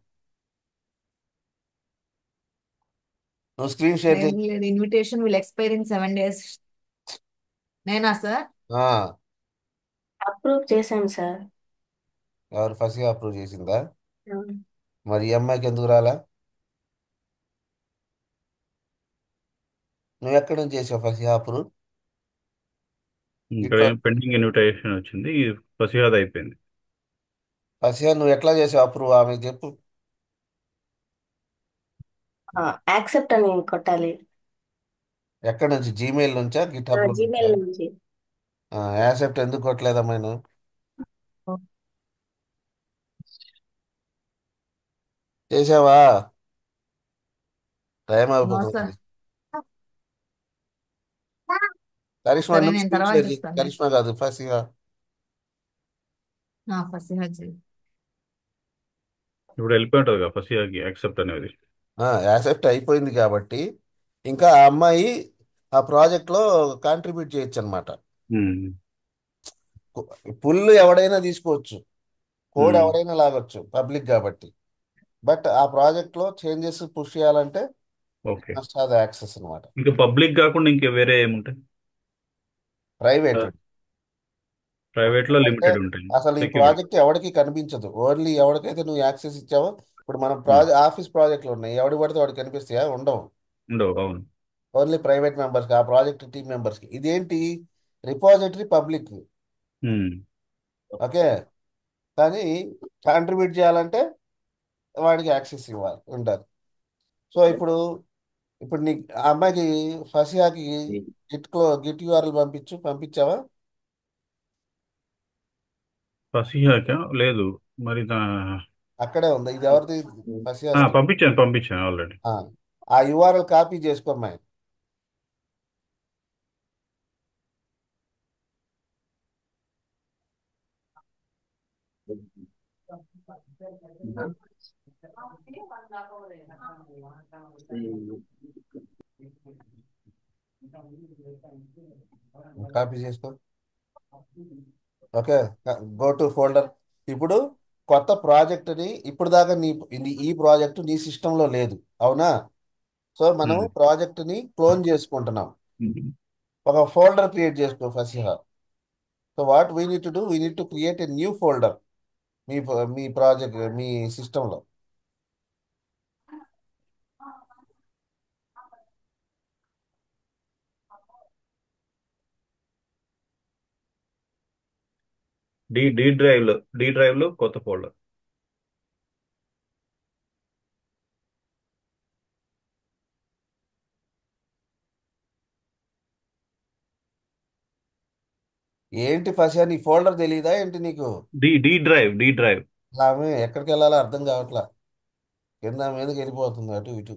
[SPEAKER 1] నువ్వు స్క్రీన్ షేర్
[SPEAKER 4] లేదు
[SPEAKER 1] చేయి.
[SPEAKER 4] లేదు, invitation will expire in 7 days. నేనా సార్?
[SPEAKER 1] ఆ,
[SPEAKER 2] అప్రూవ్ చేశాను సార్.
[SPEAKER 1] ఎవరు ఫస్ట్ అప్రూవ్ చేసిందా?
[SPEAKER 2] అవును.
[SPEAKER 1] మరి ఈ అమ్మాయికి ఎందుకు రాలా? నువ్వు ఎక్కడి నుంచి చేసావు ఫస్ట్ అప్రూవ్?
[SPEAKER 3] ఇక్కడ
[SPEAKER 1] ఇట్లా
[SPEAKER 3] ఏం పెండింగ్ ఇన్విటేషన్ వచ్చింది, ఫసిహాద్ అయిపోయింది.
[SPEAKER 1] ఫస్ట్ నువ్వు ఎట్లా చేసావు అప్రూవ్ ఆమె చెప్పు.
[SPEAKER 2] యాక్సెప్ట్ అని కొట్టాలి.
[SPEAKER 1] ఎక్కడి నుంచి? జీమెయిల్ నుంచా, గిటాబ్ లో నుంచా?
[SPEAKER 2] జీమెయిల్ నుంచి.
[SPEAKER 1] యాక్సెప్ట్ ఎందుకు కొట్టలేదమ్మా నువ్వు? చేసావా? Time
[SPEAKER 4] no sir.
[SPEAKER 1] అయిపోతుంది. కరిష్మా
[SPEAKER 4] సరే,
[SPEAKER 1] నువ్వు
[SPEAKER 4] నేను
[SPEAKER 1] స్క్రీన్
[SPEAKER 4] తర్వాత
[SPEAKER 1] షేర్ చేయి.
[SPEAKER 4] చూస్తాను.
[SPEAKER 1] కరిష్మా కాదు ఫస్ట్.
[SPEAKER 4] ఫసిహా జీ.
[SPEAKER 3] ఇప్పుడు వెళ్ళిపోయి ఉంటుంది కదా ఫసిహాకి యాక్సెప్ట్ అనేది.
[SPEAKER 1] యాక్సెప్ట్ అయిపోయింది కాబట్టి ఇంకా ఆ అమ్మాయి ఆ ప్రాజెక్ట్లో కాంట్రిబ్యూట్ చేయొచ్చు అనమాట.
[SPEAKER 3] ఉమ్,
[SPEAKER 1] పుల్ ఎవడైనా తీసుకోవచ్చు, కోడ్
[SPEAKER 3] ఉమ్,
[SPEAKER 1] ఎవడైనా లాగొచ్చు పబ్లిక్ కాబట్టి. బట్ ఆ ప్రాజెక్ట్లో చేంజెస్ పుష్ చేయాలంటే
[SPEAKER 3] ఓకే.
[SPEAKER 1] మస్ట్ హ్యావ్ యాక్సెస్ అనమాట.
[SPEAKER 3] ఇంకా పబ్లిక్ కాకుండా ఇంకా వేరే ఏముంటాయి?
[SPEAKER 1] ప్రైవేట్
[SPEAKER 3] ప్రైవేట్ లో
[SPEAKER 1] అంటే
[SPEAKER 3] లిమిటెడ్ ఉంటాయి.
[SPEAKER 1] అసలు ఈ
[SPEAKER 3] సెక్యూరిటీ
[SPEAKER 1] ప్రాజెక్ట్ ఎవరికి కనిపించదు, ఓన్లీ ఎవరికైతే నువ్వు యాక్సెస్ ఇచ్చావో. ఇప్పుడు మనం ఆఫీస్ ప్రాజెక్టులు ఉన్నాయి, ఎవడు పడితే వాడికి కనిపిస్తాయా? ఉండవు.
[SPEAKER 3] ఉండవు. అవును.
[SPEAKER 1] ఓన్లీ ప్రైవేట్ మెంబర్స్కి, ఆ ప్రాజెక్ట్ టీమ్ మెంబర్స్కి. ఇదేంటి? Repository public.
[SPEAKER 3] Um,
[SPEAKER 1] okay. కానీ కాంట్రిబ్యూట్ చేయాలంటే వాడికి యాక్సెస్ ఇవ్వాలి ఉండాలి. సో ఇప్పుడు నీ ఆ అమ్మాయికి ఫసియాకి గిట్ యూఆర్ఎల్ పంపించావా?
[SPEAKER 3] ఫసియాకా లేదు. మరి
[SPEAKER 1] అక్కడే ఉంది. ఇది ఎవరిది? ఫసియా స్క్రిప్ట్.
[SPEAKER 3] పంపించాను ఆల్రెడీ.
[SPEAKER 1] ఆ ఆ యూఆర్ఎల్ కాపీ చేసుకోమ్మాయి. కాపీ చేసుకో. ఓకే. Go to folder. ఇప్పుడు కొత్త ప్రాజెక్ట్ని ఇప్పుడు దాకా ఈ ప్రాజెక్టు నీ సిస్టంలో లేదు, అవునా? సో మనం ప్రాజెక్ట్ని క్లోన్ చేసుకుంటున్నాం. ఒక ఫోల్డర్ క్రియేట్ చేసుకో Fasiha. So what we need to do, we need to create a new folder మీ ప్రాజెక్ట్ మీ సిస్టంలో.
[SPEAKER 3] డి డ్రైవ్ లో కొత్త ఫోల్డర్.
[SPEAKER 1] ఏంటి ఫసిహా, నీ ఫోల్డర్ తెలియదా ఏంటి నీకు?
[SPEAKER 3] D drive.
[SPEAKER 1] ఆమె ఎక్కడికి వెళ్ళాలో అర్థం కావట్లా, కింద మీదకి వెళ్ళిపోతుంది అటు ఇటు.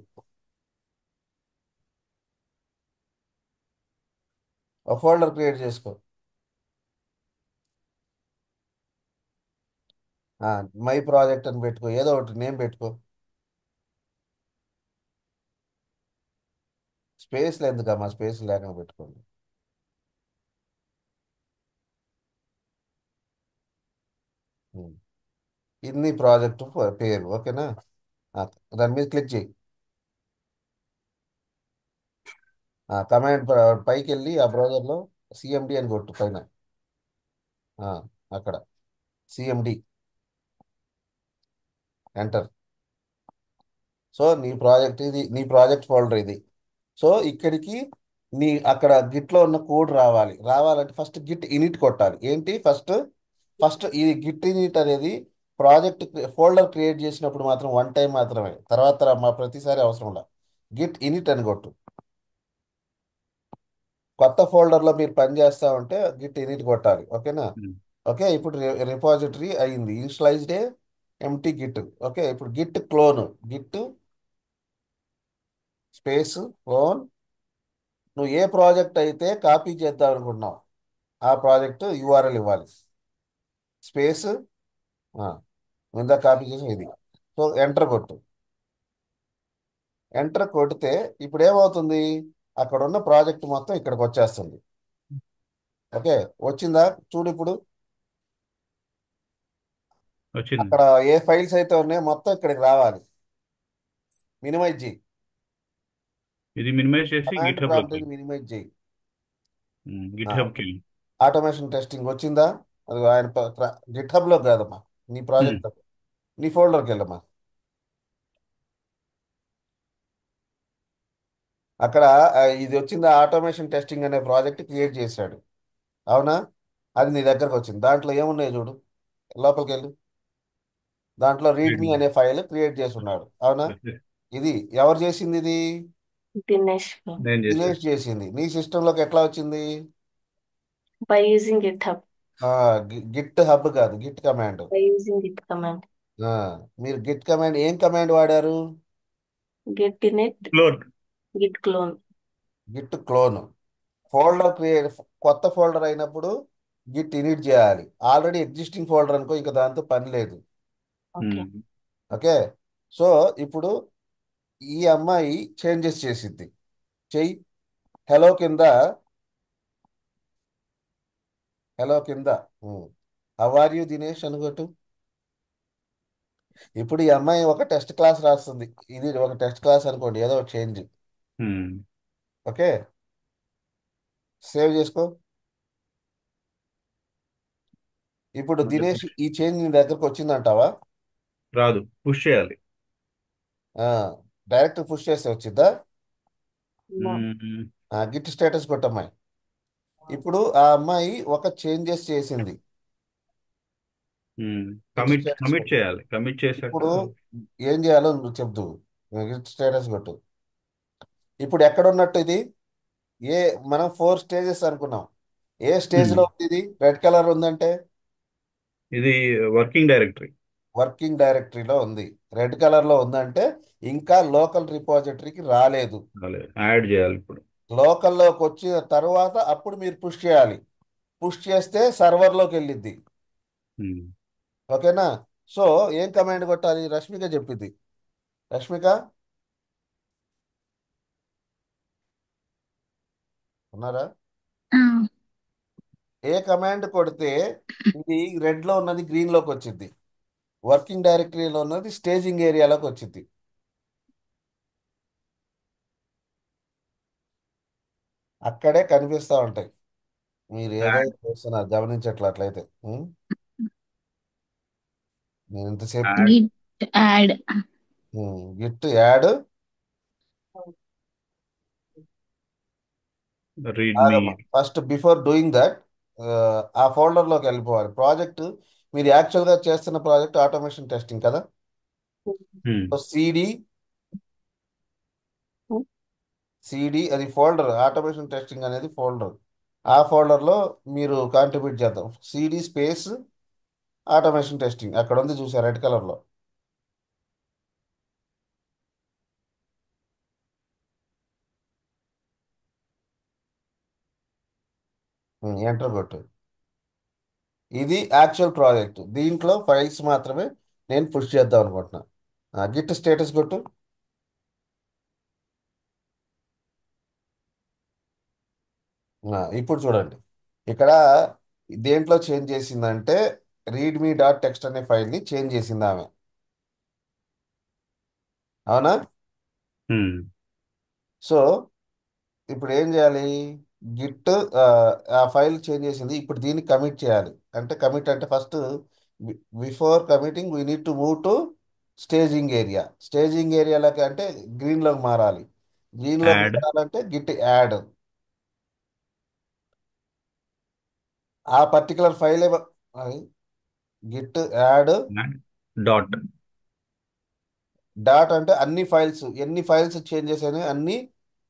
[SPEAKER 1] ఒక ఫోల్డర్ క్రియేట్ చేసుకో. మై ప్రాజెక్ట్ అని పెట్టుకో, ఏదో ఒకటి నేమ్ పెట్టుకో. స్పేస్లు ఎందుకమ్మా, స్పేస్ లేకుండా పెట్టుకోండి. ఉమ్. ఇది నీ ప్రాజెక్ట్ పేరు, ఓకేనా? ఆ, దాని మీద క్లిక్ చేయి. కమాండ్ పైకి వెళ్ళి ఆ బ్రౌజర్లో సిఎండి అని కొట్టు పైన. ఆ, అక్కడ సిఎండి ఎంటర్. సో నీ ప్రాజెక్ట్ ఫోల్డర్ ఇది. సో ఇక్కడికి అక్కడ గిట్లో ఉన్న కోడ్ రావాలంటే ఫస్ట్ గిట్ ఇనిట్ కొట్టాలి. ఏంటి ఫస్ట్ ఈ గిట్ ఇనిట్ అనేది ప్రాజెక్ట్ ఫోల్డర్ క్రియేట్ చేసినప్పుడు మాత్రం వన్ టైం మాత్రమే, తర్వాత మా ప్రతిసారి అవసరం లేదు. గిట్ ఇనిట్ అని కొట్టు. కొత్త ఫోల్డర్లో మీరు పని చేస్తా ఉంటే గిట్ ఇనిట్ కొట్టాలి, ఓకేనా? ఓకే. ఇప్పుడు రిపాజిటరీ అయింది, ఇనిషియలైజ్డ్ ఎంటీ గిట్. ఓకే. ఇప్పుడు గిట్ స్పేస్ క్లోన్. నువ్వు ఏ ప్రాజెక్ట్ అయితే కాపీ చేద్దాం అనుకుంటున్నావు ఆ ప్రాజెక్ట్ యూఆర్ఎల్ ఇవ్వాలి. స్పేస్ ముందా కాపీ చేసి ఇది. సో ఎంటర్ కొట్టు. ఎంటర్ కొడితే ఇప్పుడు ఏమవుతుంది, అక్కడ ఉన్న ప్రాజెక్ట్ మొత్తం ఇక్కడికి వచ్చేస్తుంది. ఓకే. వచ్చిందా? చూడు ఇప్పుడు.
[SPEAKER 3] వచ్చింది.
[SPEAKER 1] అక్కడ ఏ ఫైల్స్ అయితే ఉన్నాయో మొత్తం ఇక్కడికి రావాలి. మినిమైజ్ చేయి.
[SPEAKER 3] ఇది మినిమైజ్ చేసి
[SPEAKER 1] కమాండ్
[SPEAKER 3] గిట్ హబ్
[SPEAKER 1] ప్రాంప్ట్
[SPEAKER 3] లోకి.
[SPEAKER 1] మినిమైజ్ చేయి.
[SPEAKER 3] గిట్ హబ్ కి.
[SPEAKER 1] ఆటోమేషన్ టెస్టింగ్ వచ్చిందా? అది ఆయన గిట్ హబ్లో కాదమ్మా, నీ ప్రాజెక్ట్ నీ ఫోల్డర్కి వెళ్ళమ్మా. అక్కడ ఇది వచ్చింది, ఆటోమేషన్ టెస్టింగ్ అనే ప్రాజెక్ట్ క్రియేట్ చేశాడు, అవునా? అది నీ దగ్గరకు వచ్చింది. దాంట్లో ఏమున్నాయి చూడు, లోపలికి వెళ్ళు. దాంట్లో రీడ్మీ అనే ఫైల్ క్రియేట్ చేసి ఉన్నాడు, అవునా? ఇది ఎవరు చేసింది? ఇది
[SPEAKER 2] దినేష్
[SPEAKER 3] నేను చేశాను.
[SPEAKER 1] దినేష్ చేసింది. నీ సిస్టంలోకి ఎట్లా వచ్చింది?
[SPEAKER 2] by using GitHub,
[SPEAKER 1] GitHub కాదు, git command.
[SPEAKER 2] by using Git command.
[SPEAKER 1] మీరు గిట్ కమాండ్ ఏం కమాండ్ వాడారు?
[SPEAKER 2] Git init,
[SPEAKER 3] clone.
[SPEAKER 2] Git clone.
[SPEAKER 1] Git clone. Folder create, కొత్త ఫోల్డర్ అయినప్పుడు గిట్ ఇనిట్ చేయాలి. ఆల్రెడీ ఎగ్జిస్టింగ్ ఫోల్డర్ అనుకో, ఇంకా దాంతో పని లేదు.
[SPEAKER 2] Okay.
[SPEAKER 1] ఓకే. సో ఇప్పుడు ఈ అమ్మాయి చేంజెస్ చేసిద్ది, చెయ్యి. హలో కింద హలో కింద హౌ ఆర్ యూ దినేష్ అనుకోటు. ఇప్పుడు ఈ అమ్మాయి ఒక టెస్ట్ క్లాస్ రాస్తుంది, ఇది ఒక టెస్ట్ క్లాస్ అనుకోండి, ఏదో ఒక చేంజ్. ఓకే. సేవ్ చేసుకో. ఇప్పుడు దినేష్ ఈ చేంజ్ నీ దగ్గరకు వచ్చిందంటావా?
[SPEAKER 3] రాదు, పుష్ చేయాలి.
[SPEAKER 1] డైరెక్ట్ పుష్ చేస్తే వచ్చిద్దా?
[SPEAKER 2] No.
[SPEAKER 1] గిట్ స్టేటస్ కొట్టమ్మాయి. ఇప్పుడు ఆ అమ్మాయి ఒక చేంజెస్ చేసింది. గిట్
[SPEAKER 3] కమిట్
[SPEAKER 1] స్టేటస్
[SPEAKER 3] కమిట్
[SPEAKER 1] కొట్టు.
[SPEAKER 3] చేయాలి, కమిట్ చేశాక
[SPEAKER 1] ఇప్పుడు ఏం చేయాలో నువ్వు చెప్దు. గిట్ స్టేటస్ కొట్టు. ఇప్పుడు ఎక్కడ ఉన్నట్టు ఇది? ఏ మనం 4 స్టేజెస్ అనుకున్నాం. ఏ స్టేజ్
[SPEAKER 3] ఉమ్,
[SPEAKER 1] లో ఉంది? ఇది రెడ్ కలర్ ఉందంటే
[SPEAKER 3] ఇది వర్కింగ్ డైరెక్టరీ.
[SPEAKER 1] వర్కింగ్ డైరెక్టరీలో ఉంది. రెడ్ కలర్ లో ఉందంటే ఇంకా లోకల్ రిపాజిటరీకి రాలేదు.
[SPEAKER 3] యాడ్ చేయాలి ఇప్పుడు.
[SPEAKER 1] లోకల్లోకి వచ్చిన తర్వాత అప్పుడు మీరు పుష్ చేయాలి. పుష్ చేస్తే సర్వర్లోకి వెళ్ళిద్ది.
[SPEAKER 3] ఉమ్,
[SPEAKER 1] ఓకేనా? సో ఏం కమాండ్ కొట్టాలి? రష్మిక చెప్పింది. రష్మిక ఉన్నారా?
[SPEAKER 5] ఆ,
[SPEAKER 1] ఏ కమాండ్ కొడితే ఇది రెడ్ లో ఉన్నది గ్రీన్ లోకి వచ్చింది, వర్కింగ్ డైరెక్టరీలో ఉన్నది స్టేజింగ్ ఏరియాలోకి వచ్చింది. అక్కడే కనిపిస్తూ ఉంటాయి. మీరు ఏదో
[SPEAKER 3] యాడ్
[SPEAKER 1] చూస్తున్నారు, గమనించట్లే అట్లయితే. నేను ఇంతసేపు
[SPEAKER 3] add
[SPEAKER 5] Git add.
[SPEAKER 1] Git add.
[SPEAKER 3] Read me.
[SPEAKER 1] First before doing that ఆ ఫోల్డర్లోకి వెళ్ళిపోవాలి. ప్రాజెక్ట్ మీరు యాక్చువల్గా చేస్తున్న ప్రాజెక్ట్ ఆటోమేషన్ టెస్టింగ్ కదా. సో సిడి సిడి అది ఫోల్డర్, ఆటోమేషన్ టెస్టింగ్ అనేది ఫోల్డర్. ఆ ఫోల్డర్లో మీరు కాంట్రిబ్యూట్ చేద్దాం. సిడి స్పేస్ ఆటోమేషన్ టెస్టింగ్ అక్కడ ఉంది, చూసారు రెడ్ కలర్లో. ఎంటర్ కొట్టు. ఇది యాక్చువల్ ప్రాజెక్ట్. దీంట్లో ఫైల్స్ మాత్రమే నేను పుష్ చేద్దాం అనుకుంటున్నా. గిట్ స్టేటస్ కొట్టు. ఇప్పుడు చూడండి, ఇక్కడ దేంట్లో చేంజ్ చేసిందంటే రీడ్మీ డాట్ టెక్స్ట్ అనే ఫైల్ని చేంజ్ చేసింది ఆమె. అవునా? సో ఇప్పుడు ఏం చేయాలి? గిట్ ఆ ఫైల్ చేంజ్ చేసింది. ఇప్పుడు దీన్ని కమిట్ చేయాలి. అంటే కమిట్ అంటే first before committing we need to move to staging area. Staging ఏరియాలోకి అంటే గ్రీన్లోకి మారాలి. గ్రీన్లోకి
[SPEAKER 3] యాడ్
[SPEAKER 1] మారాలంటే గిట్ యాడ్. ఆ particular file git add
[SPEAKER 3] dot.
[SPEAKER 1] Dot అంటే అన్ని ఫైల్స్, ఎన్ని ఫైల్స్ చేంజ్ చేసాయని అన్ని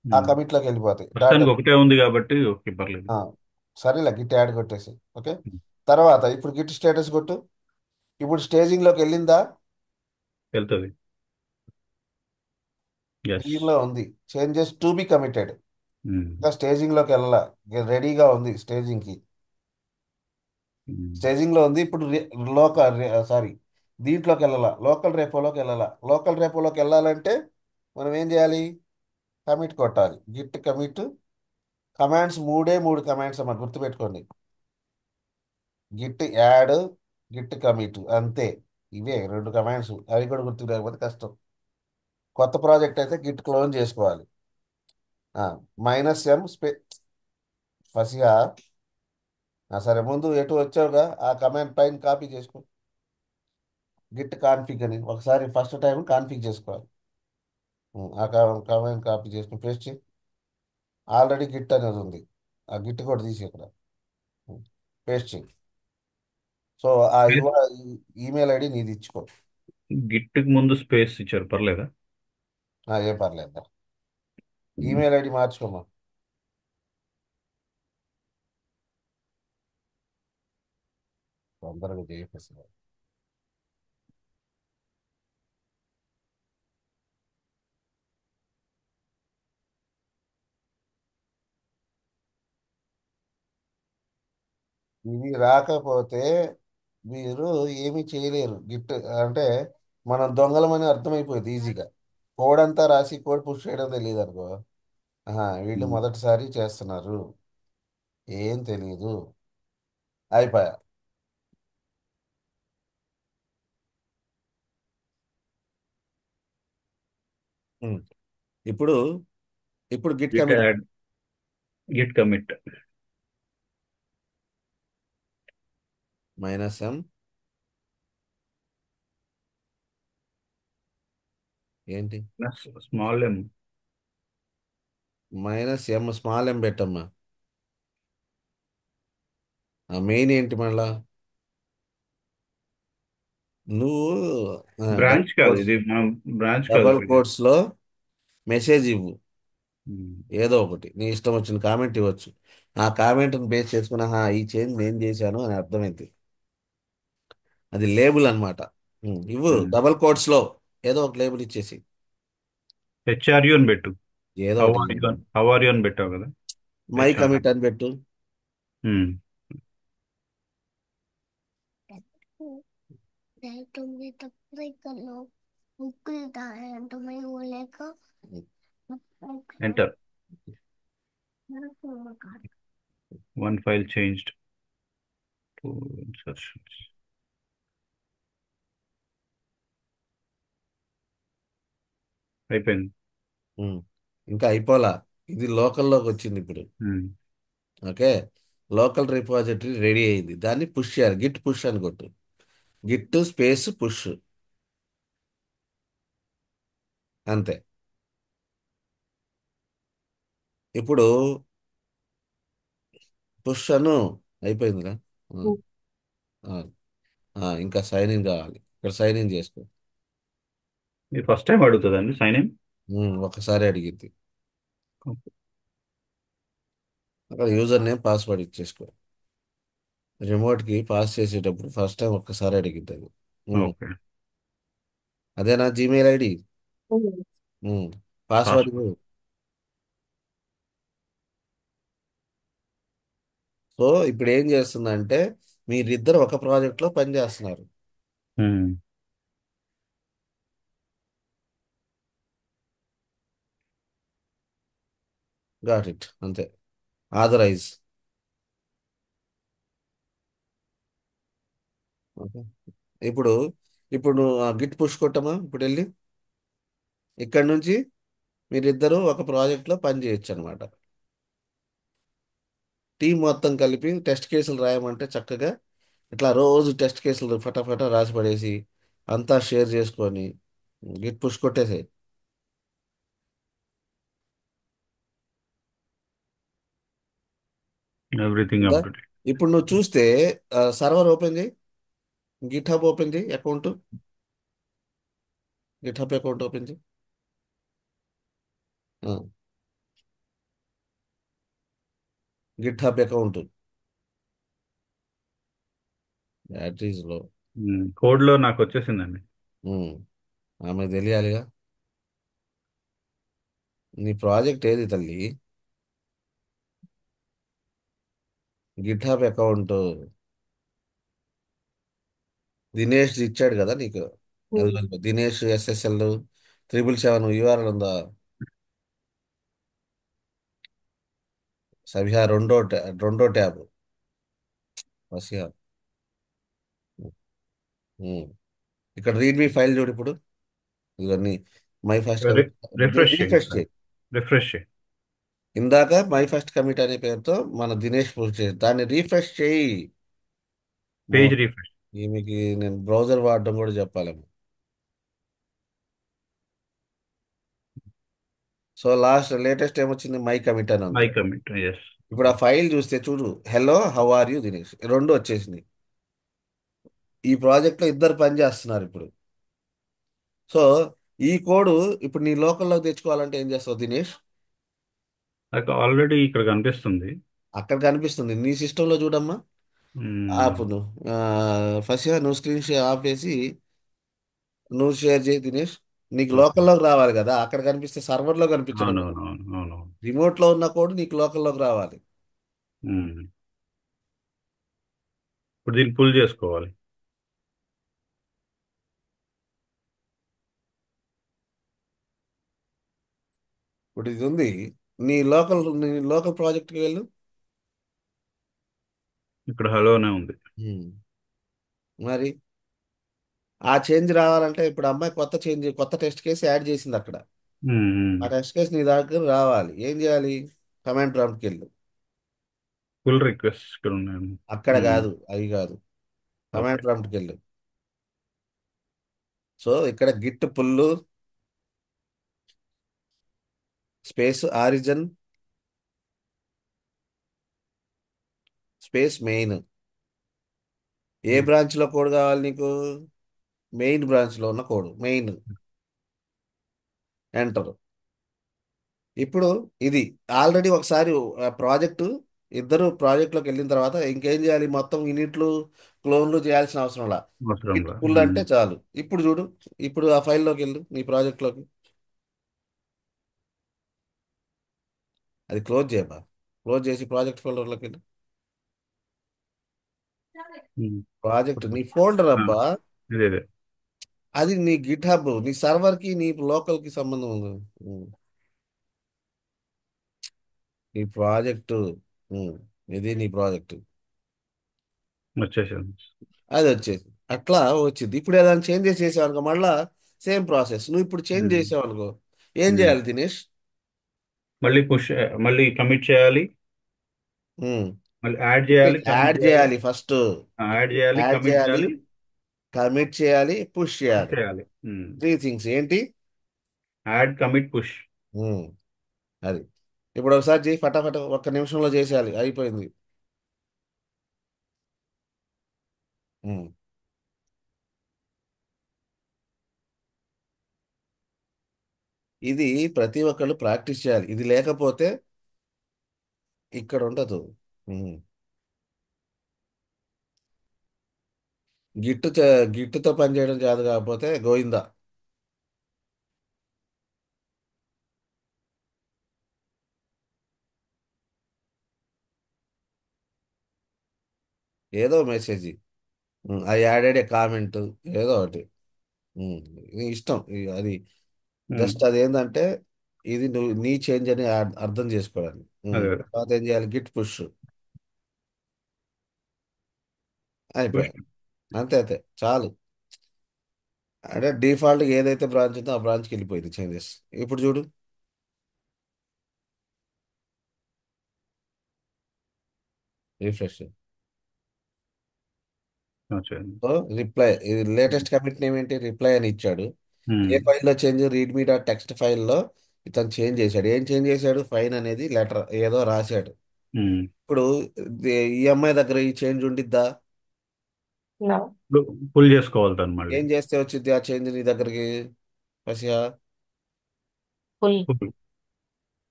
[SPEAKER 1] ఆ కమిట్లోకి వెళ్ళిపోతాయి. డాట్.
[SPEAKER 3] ప్రస్తుతానికి ఒకటే ఉంది కాబట్టి ఓకే, పర్లేదు.
[SPEAKER 1] ఆ, సరేలే, గిట్ యాడ్ కొట్టేసి ఓకే. తర్వాత ఇప్పుడు గిట్ స్టేటస్ కొట్టు. ఇప్పుడు స్టేజింగ్లోకి వెళ్ళిందా?
[SPEAKER 3] వెళ్తుంది. ఎస్.
[SPEAKER 1] గ్రీన్లో ఉంది. Changes to be committed. ఇంకా స్టేజింగ్లోకి వెళ్ళాల, రెడీగా ఉంది స్టేజింగ్కి. స్టేజింగ్లో ఉంది. ఇప్పుడు లోకల్, సారీ, దీంట్లోకి వెళ్ళాల, లోకల్ రేపోలోకి వెళ్ళాల. లోకల్ రేపోలోకి వెళ్ళాలంటే మనం ఏం చేయాలి? కమిట్ కొట్టాలి. Git commit. కమాండ్స్ మూడే మూడు కమాండ్స్ అమ్మా, గుర్తుపెట్టుకోండి. గిట్ యాడ్, గిట్ కమిట్, అంతే. ఇవే రెండు కమాండ్స్. అవి కూడా గుర్తు లేకపోతే కష్టం. కొత్త ప్రాజెక్ట్ అయితే గిట్ క్లోన్ చేసుకోవాలి. -m ఫసిగా. సరే, ముందు ఎటు వచ్చావుగా ఆ కమాండ్ పైన కాపీ చేసుకో. గిట్ కాన్ఫిగ్ అని ఒకసారి ఫస్ట్ టైం కాన్ఫిగ్ చేసుకోవాలి. ఆ కమాండ్ కాపీ చేసుకుని పేస్ట్ చేయి. ఆల్రెడీ గిట్ అనేది ఉంది, ఆ గిట్ కూడా తీసి ఇక్కడ పేస్ట్ చేయి. సో ఆ ఈమెయిల్ ఐడి నీది ఇచ్చుకో.
[SPEAKER 3] గిట్కి ముందు స్పేస్ ఇచ్చారు, పర్లేదా?
[SPEAKER 1] ఏం పర్లేదు, ఈమెయిల్ ఐడి మార్చుకోమా. తొందరగా చేయేసి. ఇవి రాకపోతే మీరు ఏమీ చేయలేరు. గిట్ అంటే మనం దొంగలమని అర్థమైపోయింది ఈజీగా. కోడ్ అంతా రాసి కోడ్ పుష్ చేయడం తెలియదు అనుకో. వీళ్ళు మొదటిసారి చేస్తున్నారు, ఏం తెలియదు, అయిపోయా. ఉమ్. ఇప్పుడు ఇప్పుడు Git
[SPEAKER 3] Git
[SPEAKER 1] commit.
[SPEAKER 3] Add, Git commit.
[SPEAKER 1] -m ఏంటి?
[SPEAKER 3] స్మాల్ ఎం.
[SPEAKER 1] -m స్మాల్ ఎం పెట్టమ్మా. మెయిన్ ఏంటి మళ్ళా? నువ్వు డబుల్
[SPEAKER 3] బ్రాంచ్ కాదు
[SPEAKER 1] కోట్స్
[SPEAKER 3] ఇది, మనం బ్రాంచ్ కాదు
[SPEAKER 1] డబుల్
[SPEAKER 3] ఇది.
[SPEAKER 1] కోట్స్ లో మెసేజ్ ఇవ్వు.
[SPEAKER 3] ఉమ్.
[SPEAKER 1] ఏదో ఒకటి నీ ఇష్టం వచ్చిన కామెంట్ ఇవ్వచ్చు. ఆ కామెంట్ని బేస్ చేసుకుని ఈ చేంజ్ నేను చేశాను అని అర్థమైంది. అది లేబుల్ అనమాట. ఇవ్వు
[SPEAKER 3] ఉమ్.
[SPEAKER 1] డబుల్ కోట్స్ లో ఏదో ఒక లేబుల్ ఇచ్చేసి
[SPEAKER 3] హెచ్ఆర్యు అని పెట్టు.
[SPEAKER 1] ఏదో
[SPEAKER 3] హౌ
[SPEAKER 1] ఒకటి
[SPEAKER 3] are you how are you అని పెట్టావు కదా.
[SPEAKER 1] My
[SPEAKER 3] HR.
[SPEAKER 1] కమిట్ అని పెట్టు.
[SPEAKER 5] तुम्हें तब से कर लो मुश्किल है तुम्हें बोले को
[SPEAKER 3] enter. One file changed to insertions. అయిపోయింది.
[SPEAKER 1] ఉమ్, ఇంకా అయిపోలా. ఇది లోకల్లోకి వచ్చింది ఇప్పుడు.
[SPEAKER 3] ఉమ్.
[SPEAKER 1] ఓకే, లోకల్ రిపాజిటరీ రెడీ అయింది. దాన్ని పుష్ చేయాలి. గిట్ పుష్ అని కొట్టు. గిట్ స్పేస్ పుష్, అంతే. ఇప్పుడు పుష్ అను అయిపోయిందిరా. ఆ, ఆ, ఇంకా సైన్ ఇన్ కావాలి. ఇక్కడ సైన్ ఇన్ చేసుకో.
[SPEAKER 3] ఇది ఫస్ట్ టైం అడుగుతుందండి సైన్ ఇన్?
[SPEAKER 1] ఒకసారి అడిగింది. అక్కడ యూజర్ నేమ్ పాస్వర్డ్ ఇచ్చేసుకో. రిమోట్కి పాస్ చేసేటప్పుడు ఫస్ట్ టైం ఒక్కసారి అడిగింది అది.
[SPEAKER 3] ఓకే.
[SPEAKER 1] అదేనా Gmail ID? Password
[SPEAKER 3] password.
[SPEAKER 1] So ఇప్పుడు ఏం చేస్తుందంటే మీరిద్దరు ఒక ప్రాజెక్ట్లో పని చేస్తున్నారు. గాట్ ఇట్, అంతే. ఆథరైజ్. ఓకే, ఇప్పుడు ఇప్పుడు నువ్వు గిట్ పుష్ కొట్టమా. ఇప్పుడు వెళ్ళి ఇక్కడ నుంచి మీరిద్దరూ ఒక ప్రాజెక్ట్లో పని చేయొచ్చు అనమాట. టీం మొత్తం కలిపి టెస్ట్ కేసులు రాయమంటే చక్కగా ఇట్లా రోజు టెస్ట్ కేసులు ఫటాఫటా రాసి పడేసి అంతా షేర్ చేసుకొని గిట్ పుష్ కొట్టేసాయి.
[SPEAKER 3] Everything up to date.
[SPEAKER 1] ఇప్పుడు నువ్వు చూస్తే సర్వర్ ఓపెన్ చేయి. గిట్ హబ్ ఓపెన్ చేయి. Account GitHub account open చేయి. గిట్ హబ్ అకౌంట్ బ్యాటరీస్లో
[SPEAKER 3] కోడ్లో నాకు వచ్చేసిందండి.
[SPEAKER 1] ఆమె తెలియాలిగా. నీ ప్రాజెక్ట్ ఏది తల్లి? గిట్ హబ్ అకౌంట్ దినేష్ ఇచ్చాడు కదా నీకు. అదిగో దినేష్ SSL 777 URL ఉందా? సభియా రెండో ట్యాబ్ వసియా. ఉమ్. ఇక్కడ రీడ్మీ ఫైల్ చూడు ఇప్పుడు. ఇవన్నీ మై ఫస్ట్ కమిట్.
[SPEAKER 3] రిఫ్రెష్ చేయి
[SPEAKER 1] రీఫ్రెష్
[SPEAKER 3] ఒకసారి.
[SPEAKER 1] చేయి.
[SPEAKER 3] రిఫ్రెష్ చేయి.
[SPEAKER 1] ఇందాక మై ఫస్ట్ కమిట్ అనే పేరుతో మన దినేష్ పోస్ట్ చేసి దాన్ని రీఫ్రెష్ చేయి.
[SPEAKER 3] Page refresh.
[SPEAKER 1] ఈమెకి నేను బ్రౌజర్ వాడడం కూడా చెప్పాలేమో. సో లేటెస్ట్ ఏమొచ్చింది? మై కమిట్ అని
[SPEAKER 3] మై
[SPEAKER 1] ఉంది.
[SPEAKER 3] కమిట్. ఎస్.
[SPEAKER 1] ఇప్పుడు ఆ ఫైల్ చూస్తే చూడు, hello how are you Dinesh రెండు వచ్చేసినాయి. ఈ ప్రాజెక్ట్లో ఇద్దరు పని చేస్తున్నారు ఇప్పుడు. సో ఈ కోడ్ ఇప్పుడు నీ లోకల్లోకి తెచ్చుకోవాలంటే ఏం చేస్తావు దినేష్?
[SPEAKER 3] నాకు ఆల్రెడీ ఇక్కడ కనిపిస్తుంది.
[SPEAKER 1] అక్కడ కనిపిస్తుంది. నీ సిస్టంలో చూడమ్మా. ఆపు నువ్వు. ఫస్ట్ నువ్వు స్క్రీన్ షేర్ ఆపేసి నువ్వు షేర్ చేయి దినేష్. నీకు
[SPEAKER 3] ఓకే.
[SPEAKER 1] లోకల్లోకి రావాలి కదా. అక్కడ కనిపిస్తే సర్వర్లో కనిపించడం లేదు.
[SPEAKER 3] అవునవునవును, అవునవును.
[SPEAKER 1] రిమోట్లో ఉన్న కోడ్ నీకు లోకల్లోకి రావాలి.
[SPEAKER 3] ఉమ్. ఇప్పుడు దీన్ని పుల్ చేసుకోవాలి.
[SPEAKER 1] ఇప్పుడు ఇది ఉంది. నీ లోకల్ ప్రాజెక్ట్కి వెళ్ళు.
[SPEAKER 3] ఇక్కడ హలోనే ఉంది.
[SPEAKER 1] హ్మ్. మరి ఆ చేంజ్ రావాలంటే ఇప్పుడు అమ్మాయి కొత్త టెస్ట్ కేసు యాడ్ చేసింది అక్కడ. ఆ టెస్ట్ కేసు నీ దగ్గర రావాలి. ఏం చేయాలి? కమాండ్ ప్రాంప్ట్కి వెళ్ళు.
[SPEAKER 3] పుల్ రిక్వెస్ట్ ఇక్కడ ఉన్నాను.
[SPEAKER 1] అక్కడ కాదు, అవి కాదు.
[SPEAKER 3] ఓకే.
[SPEAKER 1] కమాండ్ ప్రాంప్ట్కి వెళ్ళు. సో ఇక్కడ గిట్ పుల్లు స్పేస్ ఆరిజిన్ స్పేస్ మెయిన్. ఏ బ్రాంచ్లో కోడ్ కావాలి నీకు? మెయిన్ బ్రాంచ్లో ఉన్న కోడ్ మెయిన్ ఎంటర్. ఇప్పుడు ఇది ఆల్రెడీ ఒకసారి ప్రాజెక్టు ఇద్దరు ప్రాజెక్ట్లోకి వెళ్ళిన తర్వాత ఇంకేం చేయాలి, మొత్తం యూనిట్లు క్లోన్లు చేయాల్సిన అవసరంలా గిట్
[SPEAKER 3] అవసరంలా.
[SPEAKER 1] ఫుల్ అంటే చాలు. ఇప్పుడు చూడు, ఇప్పుడు ఆ ఫైల్లోకి వెళ్ళు నీ ప్రాజెక్ట్లోకి, అది క్లోజ్ చేయబా, క్లోజ్ చేసి ప్రాజెక్ట్ ఫోల్డర్లోకి వెళ్ళు.
[SPEAKER 3] ఉమ్.
[SPEAKER 1] ప్రాజెక్ట్ నీ ఫోల్డర్
[SPEAKER 3] ఆ,
[SPEAKER 1] అబ్బా,
[SPEAKER 3] ఇదే ఇదే.
[SPEAKER 1] అది నీ గిట్ హబ్, నీ సర్వర్కి నీ లోకల్కి సంబంధం ఉంది. ఉమ్. నీ ప్రాజెక్టు, ఉమ్, ఇది నీ ప్రాజెక్టు,
[SPEAKER 3] వచ్చేసాను.
[SPEAKER 1] అది వచ్చేసి అట్లా వచ్చింది. ఇప్పుడు ఏదైనా చేంజెస్ చేసావు అనుకో, మళ్ళా సేమ్ ప్రాసెస్. నువ్వు ఇప్పుడు చేంజ్
[SPEAKER 3] ఉమ్.
[SPEAKER 1] చేసావు అనుకో, ఏం
[SPEAKER 3] ఉమ్.
[SPEAKER 1] చేయాలి దినేష్?
[SPEAKER 3] మళ్ళీ మళ్ళీ కమిట్ చేయాలి,
[SPEAKER 1] ఉమ్.
[SPEAKER 3] మళ్ళీ యాడ్ చేయాలి, కమిట్
[SPEAKER 1] యాడ్
[SPEAKER 3] చేయాలి.
[SPEAKER 1] చేయాలి ఫస్ట్,
[SPEAKER 3] యాడ్ చేయాలి,
[SPEAKER 1] యాడ్
[SPEAKER 3] కమిట్
[SPEAKER 1] చేయాలి,
[SPEAKER 3] చేయాలి,
[SPEAKER 1] కమిట్ చేయాలి, పుష్
[SPEAKER 3] పుష్
[SPEAKER 1] చేయాలి.
[SPEAKER 3] చేయాలి.
[SPEAKER 1] త్రీ థింగ్స్ ఏంటి?
[SPEAKER 3] Add, commit, push.
[SPEAKER 1] ఉమ్. అది ఇప్పుడు ఒకసారి చేయి, ఫటాఫట ఒక్క నిమిషంలో చేసేయాలి, అయిపోయింది. ఉమ్. ఇది ప్రతి ఒక్కళ్ళు ప్రాక్టీస్ చేయాలి, ఇది లేకపోతే ఇక్కడ ఉండదు. ఉమ్. గిట్టుతో పని చేయడం చేత కాకపోతే గోయిందా. ఏదో message, I added A comment, ఏదో ఒకటి. ఉమ్, నీ ఇష్టం అది. జస్ట్ అది ఏంటంటే ఇది నువ్వు నీ చేంజ్ అని అర్థం చేసుకోవడానికి.
[SPEAKER 3] అదే అదే.
[SPEAKER 1] తర్వాత ఏం చేయాలి, గిట్ పుష్,
[SPEAKER 3] పుష్.
[SPEAKER 1] అయిపోయాయి. అంతే అంతే చాలు. అంటే డిఫాల్ట్ ఏదైతే బ్రాంచ్ ఉందో ఆ బ్రాంచ్కి వెళ్ళిపోయింది చేంజెస్. ఇప్పుడు చూడు, రిఫ్రెష్.
[SPEAKER 3] వచ్చేయండి.
[SPEAKER 1] సో రిప్లై, ఇది లేటెస్ట్ కమిట్ నేమ్ ఏంటి, రిప్లై అని ఇచ్చాడు.
[SPEAKER 3] ఉమ్.
[SPEAKER 1] ఏ ఫైల్లో చేంజ్, రీడ్మీ డాట్ టెక్స్ట్ ఫైల్లో ఇతను చేంజ్ చేశాడు. ఏం చేంజ్ చేశాడు, ఫైన్ అనేది లెటర్ ఏదో రాశాడు.
[SPEAKER 3] ఉమ్.
[SPEAKER 1] ఇప్పుడు ఈ అమ్మాయి దగ్గర ఈ చేంజ్ ఉండిద్దా?
[SPEAKER 2] నో.
[SPEAKER 3] పుల్ చేసుకోవాలి దాన్ని మళ్ళీ.
[SPEAKER 1] ఏం చేస్తే వచ్చింది ఆ చేంజ్ నీ దగ్గరికి? పసియా
[SPEAKER 2] ఫుల్.
[SPEAKER 3] పుల్.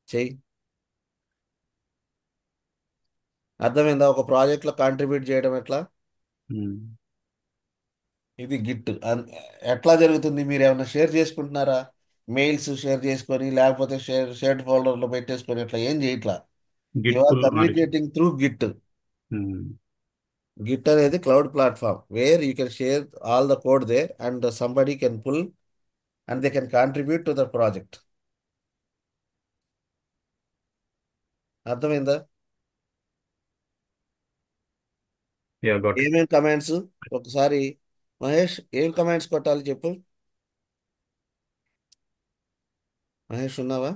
[SPEAKER 1] చెయ్యి. అర్థమైందా ఒక ప్రాజెక్ట్లో కాంట్రిబ్యూట్ చేయడం ఎట్లా?
[SPEAKER 3] ఉమ్.
[SPEAKER 1] ఇది గిట్ ఎట్లా జరుగుతుంది, మీరు ఏమైనా షేర్ చేసుకుంటున్నారా? మెయిల్స్ షేర్ చేసుకొని, లేకపోతే షేర్డ్ ఫోల్డర్లో పెట్టేసుకొని, ఇట్లా ఏం చేయట్లా. యు
[SPEAKER 3] గిట్
[SPEAKER 1] ఆర్
[SPEAKER 3] పుల్ మరి.
[SPEAKER 1] Communicating through git.
[SPEAKER 3] Um.
[SPEAKER 1] Git అనేది cloud platform where you can share all the code there and somebody can pull and they can contribute to the project. అర్థమైందా?
[SPEAKER 3] Yeah got.
[SPEAKER 1] ఏమేం commands, ఒకసారి మహేష్ ఏం commands కొట్టాలి చెప్పు. మహేష్ ఉన్నావా?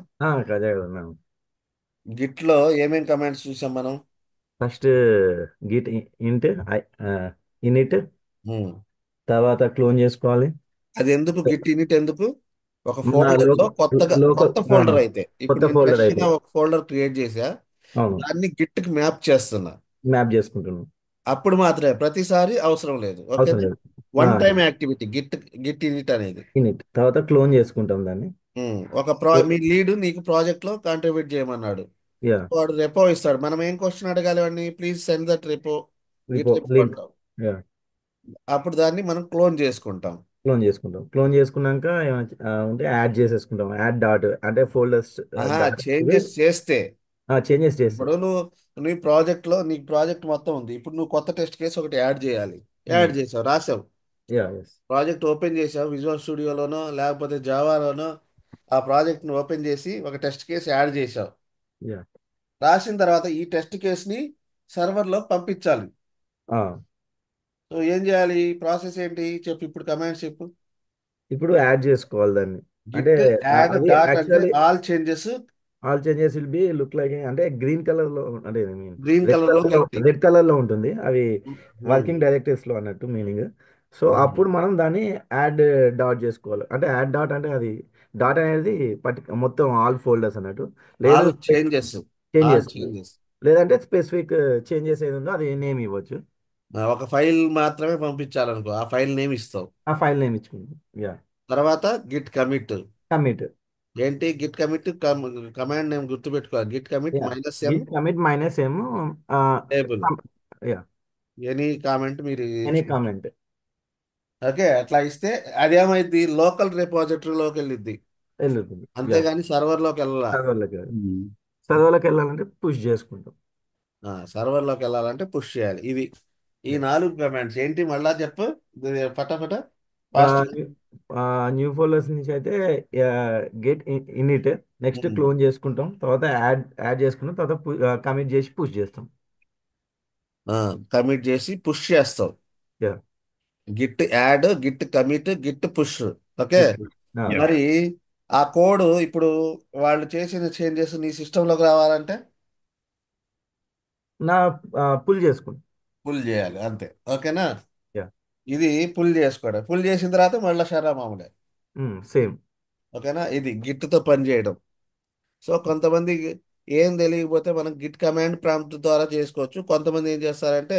[SPEAKER 6] అదే ఉన్నాను.
[SPEAKER 1] గిట్లో ఏమేం కమాండ్స్ చూసాం మనం?
[SPEAKER 6] ఫస్ట్ గిట్ ఇంట్ ఇనిట్,
[SPEAKER 1] హ్మ్.
[SPEAKER 6] తర్వాత క్లోన్ చేసుకోవాలి.
[SPEAKER 1] అది ఎందుకు గిట్ ఇనిట్ ఎందుకు? ఒక
[SPEAKER 6] మన
[SPEAKER 1] ఫోల్డర్లో కొత్తగా,
[SPEAKER 6] లోకల్
[SPEAKER 1] కొత్త ఫోల్డర్ అయితే, ఇప్పుడు
[SPEAKER 6] కొత్త
[SPEAKER 1] నేను
[SPEAKER 6] ఫోల్డర్ అయితే
[SPEAKER 1] ఫ్రెష్గా ఒక ఫోల్డర్ క్రియేట్ చేసా,
[SPEAKER 6] అవును
[SPEAKER 1] దాన్ని గిట్కి మ్యాప్ చేస్తున్నా.
[SPEAKER 6] మ్యాప్ చేసుకుంటున్నాను.
[SPEAKER 1] అప్పుడు మాత్రమే, ప్రతిసారి అవసరం లేదు.
[SPEAKER 6] అవసరం
[SPEAKER 1] ఓకేనా?
[SPEAKER 6] లేదు.
[SPEAKER 1] One time activity git init అనేది.
[SPEAKER 6] ఇనిట్ తర్వాత క్లోన్ చేసుకుంటాం దాన్ని.
[SPEAKER 1] మీ లీడ్ నీకు ప్రాజెక్ట్ లో కాంట్రిబ్యూట్ చేయమన్నాడు,
[SPEAKER 6] యా
[SPEAKER 1] వాడు రెపో ఇస్తాడు. మనం ఏం క్వశ్చన్ అడగాలి వాడిని, please send that repo, git
[SPEAKER 6] repo
[SPEAKER 1] repo
[SPEAKER 6] link.
[SPEAKER 1] అంటాం.
[SPEAKER 6] యా
[SPEAKER 1] అప్పుడు దాన్ని మనం క్లోన్ చేసుకుంటాం.
[SPEAKER 6] క్లోన్ చేసుకుంటాం. క్లోన్ చేసుకున్నాక ఉంటే యాడ్ చేసేసుకుంటాం. యాడ్ డాట్ అంటే ఫోల్డర్స్
[SPEAKER 1] ఆహా,
[SPEAKER 6] డాట్
[SPEAKER 1] చేంజెస్ చేస్తే,
[SPEAKER 6] చేంజెస్ చేసి
[SPEAKER 1] ఇప్పుడు నువ్వు నీ ప్రాజెక్ట్ లో నీకు ప్రాజెక్ట్ మొత్తం ఉంది, ఇప్పుడు నువ్వు కొత్త టెస్ట్ కేసు ఒకటి యాడ్ చేయాలి. యాడ్ చేసావు, రాసావు,
[SPEAKER 6] యా ఎస్
[SPEAKER 1] ప్రాజెక్ట్ ఓపెన్ చేసావు, విజువల్ స్టూడియోలోనో లేకపోతే జావాలోనో ఆ ప్రాజెక్ట్ని ఓపెన్ చేసి ఒక టెస్ట్ కేసు యాడ్ చేసావు.
[SPEAKER 6] యా
[SPEAKER 1] రాసిన తర్వాత ఈ టెస్ట్ కేసుని సర్వర్లో పంపించాలి. సో ఏం చేయాలి, ప్రాసెస్ ఏంటి చెప్పు, ఇప్పుడు కమాండ్స్ చెప్పు.
[SPEAKER 6] ఇప్పుడు యాడ్ చేసుకోవాలి దాన్ని. అంటే
[SPEAKER 1] గిట్ యాడ్
[SPEAKER 6] అది
[SPEAKER 1] డాట్ అంటే
[SPEAKER 6] actually
[SPEAKER 1] all changes
[SPEAKER 6] all changes will be look like అంటే గ్రీన్ కలర్ లో అంటే మీన్
[SPEAKER 1] గ్రీన్ కలర్ లోకి వెళ్తాయి.
[SPEAKER 6] రెడ్ కలర్ లో ఉంటుంది. అవి
[SPEAKER 1] ఉమ్.
[SPEAKER 6] వర్కింగ్ డైరెక్టరీస్ లో అన్నట్టు మీనింగ్. సో
[SPEAKER 1] ఉమ్.
[SPEAKER 6] అప్పుడు మనం దాన్ని యాడ్ డాట్ చేసుకోవాలి. అంటే యాడ్ డాట్ అంటే అది డాట్ అనేది మొత్తం ఆల్ ఫోల్డర్స్ అన్నట్టు. లేదు
[SPEAKER 1] all changes,
[SPEAKER 6] changes,
[SPEAKER 1] all changes.
[SPEAKER 6] లేదంటే స్పెసిఫిక్ చేంజెస్ ఏది ఉందో అది నేమ్ ఇవ్వచ్చు.
[SPEAKER 1] ఒక ఫైల్ మాత్రమే పంపించాలనుకో ఆ ఫైల్ నేమ్ ఇస్తావు.
[SPEAKER 6] ఆ ఫైల్ నేమ్ ఇచ్చుకుంటాం. యా.
[SPEAKER 1] తర్వాత గిట్ కమిట్.
[SPEAKER 6] కమిట్.
[SPEAKER 1] ఏంటి గిట్ కమిట్? కమాండ్ నేమ్ గుర్తుపెట్టుకోవాలి. Git commit
[SPEAKER 6] yeah.
[SPEAKER 1] -m
[SPEAKER 6] Git commit minus ఏమో
[SPEAKER 1] టేబుల్
[SPEAKER 6] యా.
[SPEAKER 1] ఎనీ కామెంట్ మీరు
[SPEAKER 6] ఎనీ కామెంట్.
[SPEAKER 1] ఓకే. అట్లా ఇస్తే అదేమైంది, లోకల్ రిపాజిటరీలోకి వెళ్ళిద్ది,
[SPEAKER 6] వెళ్ళుతుంది. యా.
[SPEAKER 1] అంతేగాని సర్వర్లోకి వెళ్ళాల.
[SPEAKER 6] సర్వర్లోకి
[SPEAKER 3] ఉమ్.
[SPEAKER 6] సర్వర్లోకి వెళ్ళాలంటే పుష్ చేసుకుంటాం.
[SPEAKER 1] సర్వర్లోకి వెళ్ళాలంటే పుష్ చేయాలి. ఇవి ఈ 4 కమాండ్స్ ఏంటి మళ్ళా చెప్పు, ఫటాఫట ఫాస్ట్.
[SPEAKER 6] న్యూ ఫోల్డర్స్ నుంచి అయితే గెట్ ఇన్ఇట్, నెక్స్ట్ క్లోన్ చేసుకుంటాం, తర్వాత యాడ్ చేసుకుంటాం, తర్వాత కమిట్ చేసి పుష్ చేస్తాం.
[SPEAKER 1] కమిట్ చేసి పుష్ చేస్తావు.
[SPEAKER 6] Yeah.
[SPEAKER 1] Git add, Git commit, Git push. Okay.
[SPEAKER 3] Yeah.
[SPEAKER 1] మరి ఆ కోడ్ ఇప్పుడు వాళ్ళు చేసిన చేంజెస్ నీ సిస్టంలోకి రావాలంటే
[SPEAKER 6] నా పుల్ చేసుకుంటాం.
[SPEAKER 1] పుల్ చేయాలి అంతే. ఓకేనా.
[SPEAKER 6] యా.
[SPEAKER 1] ఇది పుల్ చేసుకోవడం. పుల్ చేసిన తర్వాత మళ్ళీ షరా మామూలే.
[SPEAKER 6] సేమ్.
[SPEAKER 1] ఓకేనా. ఇది గిట్తో పని చేయడం. సో కొంతమంది ఏం తెలియకపోతే మనం గిట్ కమాండ్ ప్రాంప్ట్ ద్వారా చేసుకోవచ్చు. కొంతమంది ఏం చేస్తారంటే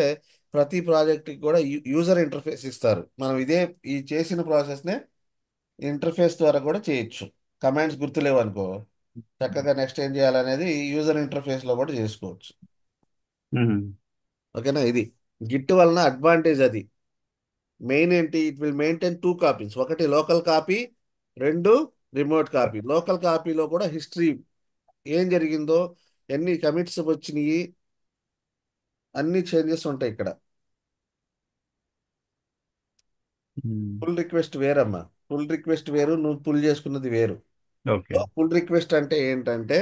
[SPEAKER 1] ప్రతి ప్రాజెక్ట్కి కూడా యూజర్ ఇంటర్ఫేస్ ఇస్తారు. మనం ఈ చేసిన ప్రాసెస్నే ఇంటర్ఫేస్ ద్వారా కూడా చేయొచ్చు. కమాండ్స్ గుర్తులేవు అనుకో, చక్కగా నెక్స్ట్ ఏం చేయాలనేది యూజర్ ఇంటర్ఫేస్లో కూడా చేసుకోవచ్చు.
[SPEAKER 3] ఉమ్.
[SPEAKER 1] ఓకేనా. ఇది గిట్ వలన అడ్వాంటేజ్. అది మెయిన్ ఏంటి, ఇట్ విల్ మెయింటైన్ 2 కాపీస్. ఒకటి local copy, 2 remote copy. Local కాపీలో కూడా హిస్టరీ ఏం జరిగిందో, ఎన్ని కమిట్స్ వచ్చినాయి, అన్ని చేంజెస్ ఉంటాయి ఇక్కడ.
[SPEAKER 3] ఉమ్.
[SPEAKER 1] పుల్ రిక్వెస్ట్ వేరమ్మా. పుల్ రిక్వెస్ట్ వేరు, నువ్వు పుల్ చేసుకున్నది వేరు.
[SPEAKER 3] ఓకే.
[SPEAKER 1] పుల్ రిక్వెస్ట్ అంటే ఏంటంటే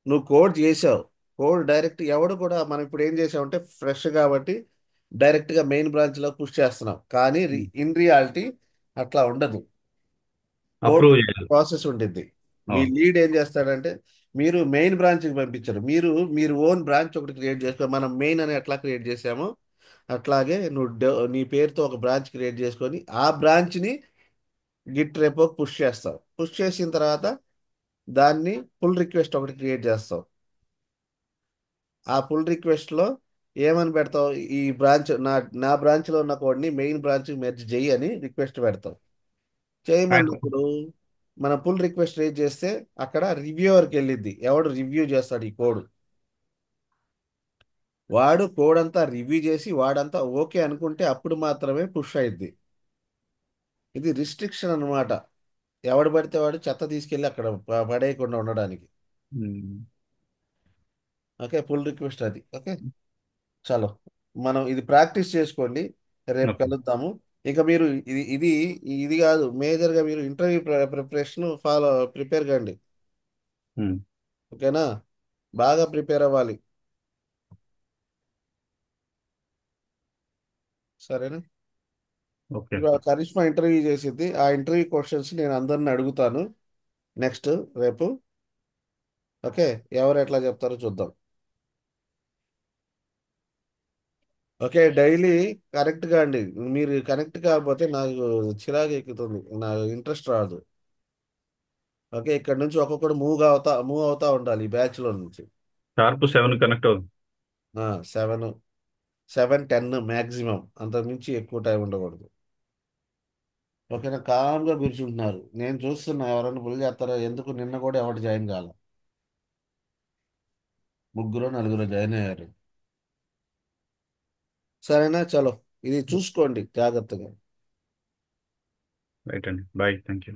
[SPEAKER 1] నువ్వు కోడ్ చేసావు, కోడ్ డైరెక్ట్ ఎవడు కూడా, మనం ఇప్పుడు ఏం చేసామంటే ఫ్రెష్ కాబట్టి డైరెక్ట్గా మెయిన్ బ్రాంచ్లో పుష్ చేస్తున్నాం. కానీ ఇన్ రియాలిటీ అట్లా ఉండదు. కోడ్
[SPEAKER 3] అప్రూవ్ చేయాలి.
[SPEAKER 1] ప్రాసెస్ ఉంటుంది. మీ
[SPEAKER 3] ఓకే.
[SPEAKER 1] లీడ్ ఏం చేస్తాడంటే మీరు మెయిన్ బ్రాంచ్కి పంపించరు, మీరు ఓన్ బ్రాంచ్ ఒకటి క్రియేట్ చేసుకో. మనం మెయిన్ అని ఎట్లా క్రియేట్ చేసామో అట్లాగే నువ్వు నీ పేరుతో ఒక బ్రాంచ్ క్రియేట్ చేసుకొని ఆ బ్రాంచ్ని గిట్ రెపోకి పుష్ చేస్తావు. పుష్ చేసిన తర్వాత దాన్ని పుల్ రిక్వెస్ట్ ఒకటి క్రియేట్ చేస్తావు. ఆ పుల్ రిక్వెస్ట్లో ఏమని పెడతావు, ఈ బ్రాంచ్ నా బ్రాంచ్లో ఉన్న కోడ్ని మెయిన్ బ్రాంచ్కి మెర్జ్ చెయ్యి అని రిక్వెస్ట్ పెడతావు. చేయమన్నప్పుడు మనం పుల్ రిక్వెస్ట్ రేజ్ చేస్తే అక్కడ రివ్యూవర్కి వెళ్ళిద్ది. ఎవడు రివ్యూ చేస్తాడు ఈ కోడ్, వాడు కోడ్ అంతా రివ్యూ చేసి వాడంతా ఓకే అనుకుంటే అప్పుడు మాత్రమే పుష్ అయింది. ఇది రిస్ట్రిక్షన్ అన్నమాట. ఎవడు పడితే వాడు చెత్త తీసుకెళ్ళి అక్కడ పడేయకుండా ఉండడానికి.
[SPEAKER 3] ఉమ్.
[SPEAKER 1] ఓకే. పుల్ రిక్వెస్ట్ అది. ఓకే. చలో మనం ఇది ప్రాక్టీస్ చేసుకోండి. రేపు
[SPEAKER 3] ఓకే.
[SPEAKER 1] కలుద్దాము. ఇక మీరు ఇది ఇది ఇది కాదు, మేజర్గా మీరు ఇంటర్వ్యూ ప్రిపరేషన్ ప్రిపేర్ కండి.
[SPEAKER 3] ఉమ్.
[SPEAKER 1] ఓకేనా. బాగా ప్రిపేర్ అవ్వాలి. సరేనా.
[SPEAKER 3] ఓకే.
[SPEAKER 1] ఇవాళ కరిష్మా ఇంటర్వ్యూ చేసింది. ఆ ఇంటర్వ్యూ క్వశ్చన్స్ నేను అందరిని అడుగుతాను నెక్స్ట్ రేపు. ఓకే. ఎవరు ఎట్లా చెప్తారో చూద్దాం. ఓకే. డైలీ కరెక్ట్గా అండి. మీరు కనెక్ట్ కాకపోతే నాకు చిరాకు ఎక్కుతుంది, నాకు ఇంట్రెస్ట్ రాదు. ఓకే. ఇక్కడ నుంచి ఒక్కొక్కడు మూవ్ అవుతా ఉండాలి ఈ బ్యాచ్లో నుంచి.
[SPEAKER 3] షార్ప్ 7 కనెక్ట్ అవుతుంది.
[SPEAKER 1] 7, 7-10 మ్యాక్సిమం, అంతకుమించి ఎక్కువ టైం ఉండకూడదు. ఓకేనా. కామ్గా కూర్చుంటున్నారు. నేను చూస్తున్నా ఎవరైనా పుల్ చేస్తారో. ఎందుకు నిన్న కూడా ఎవరు జాయిన్ కాల, 3-4 జాయిన్ అయ్యారు. సరేనా. చలో ఇది చూసుకోండి జాగ్రత్తగా.
[SPEAKER 3] రైట్ అండి. బాయ్. Thank you.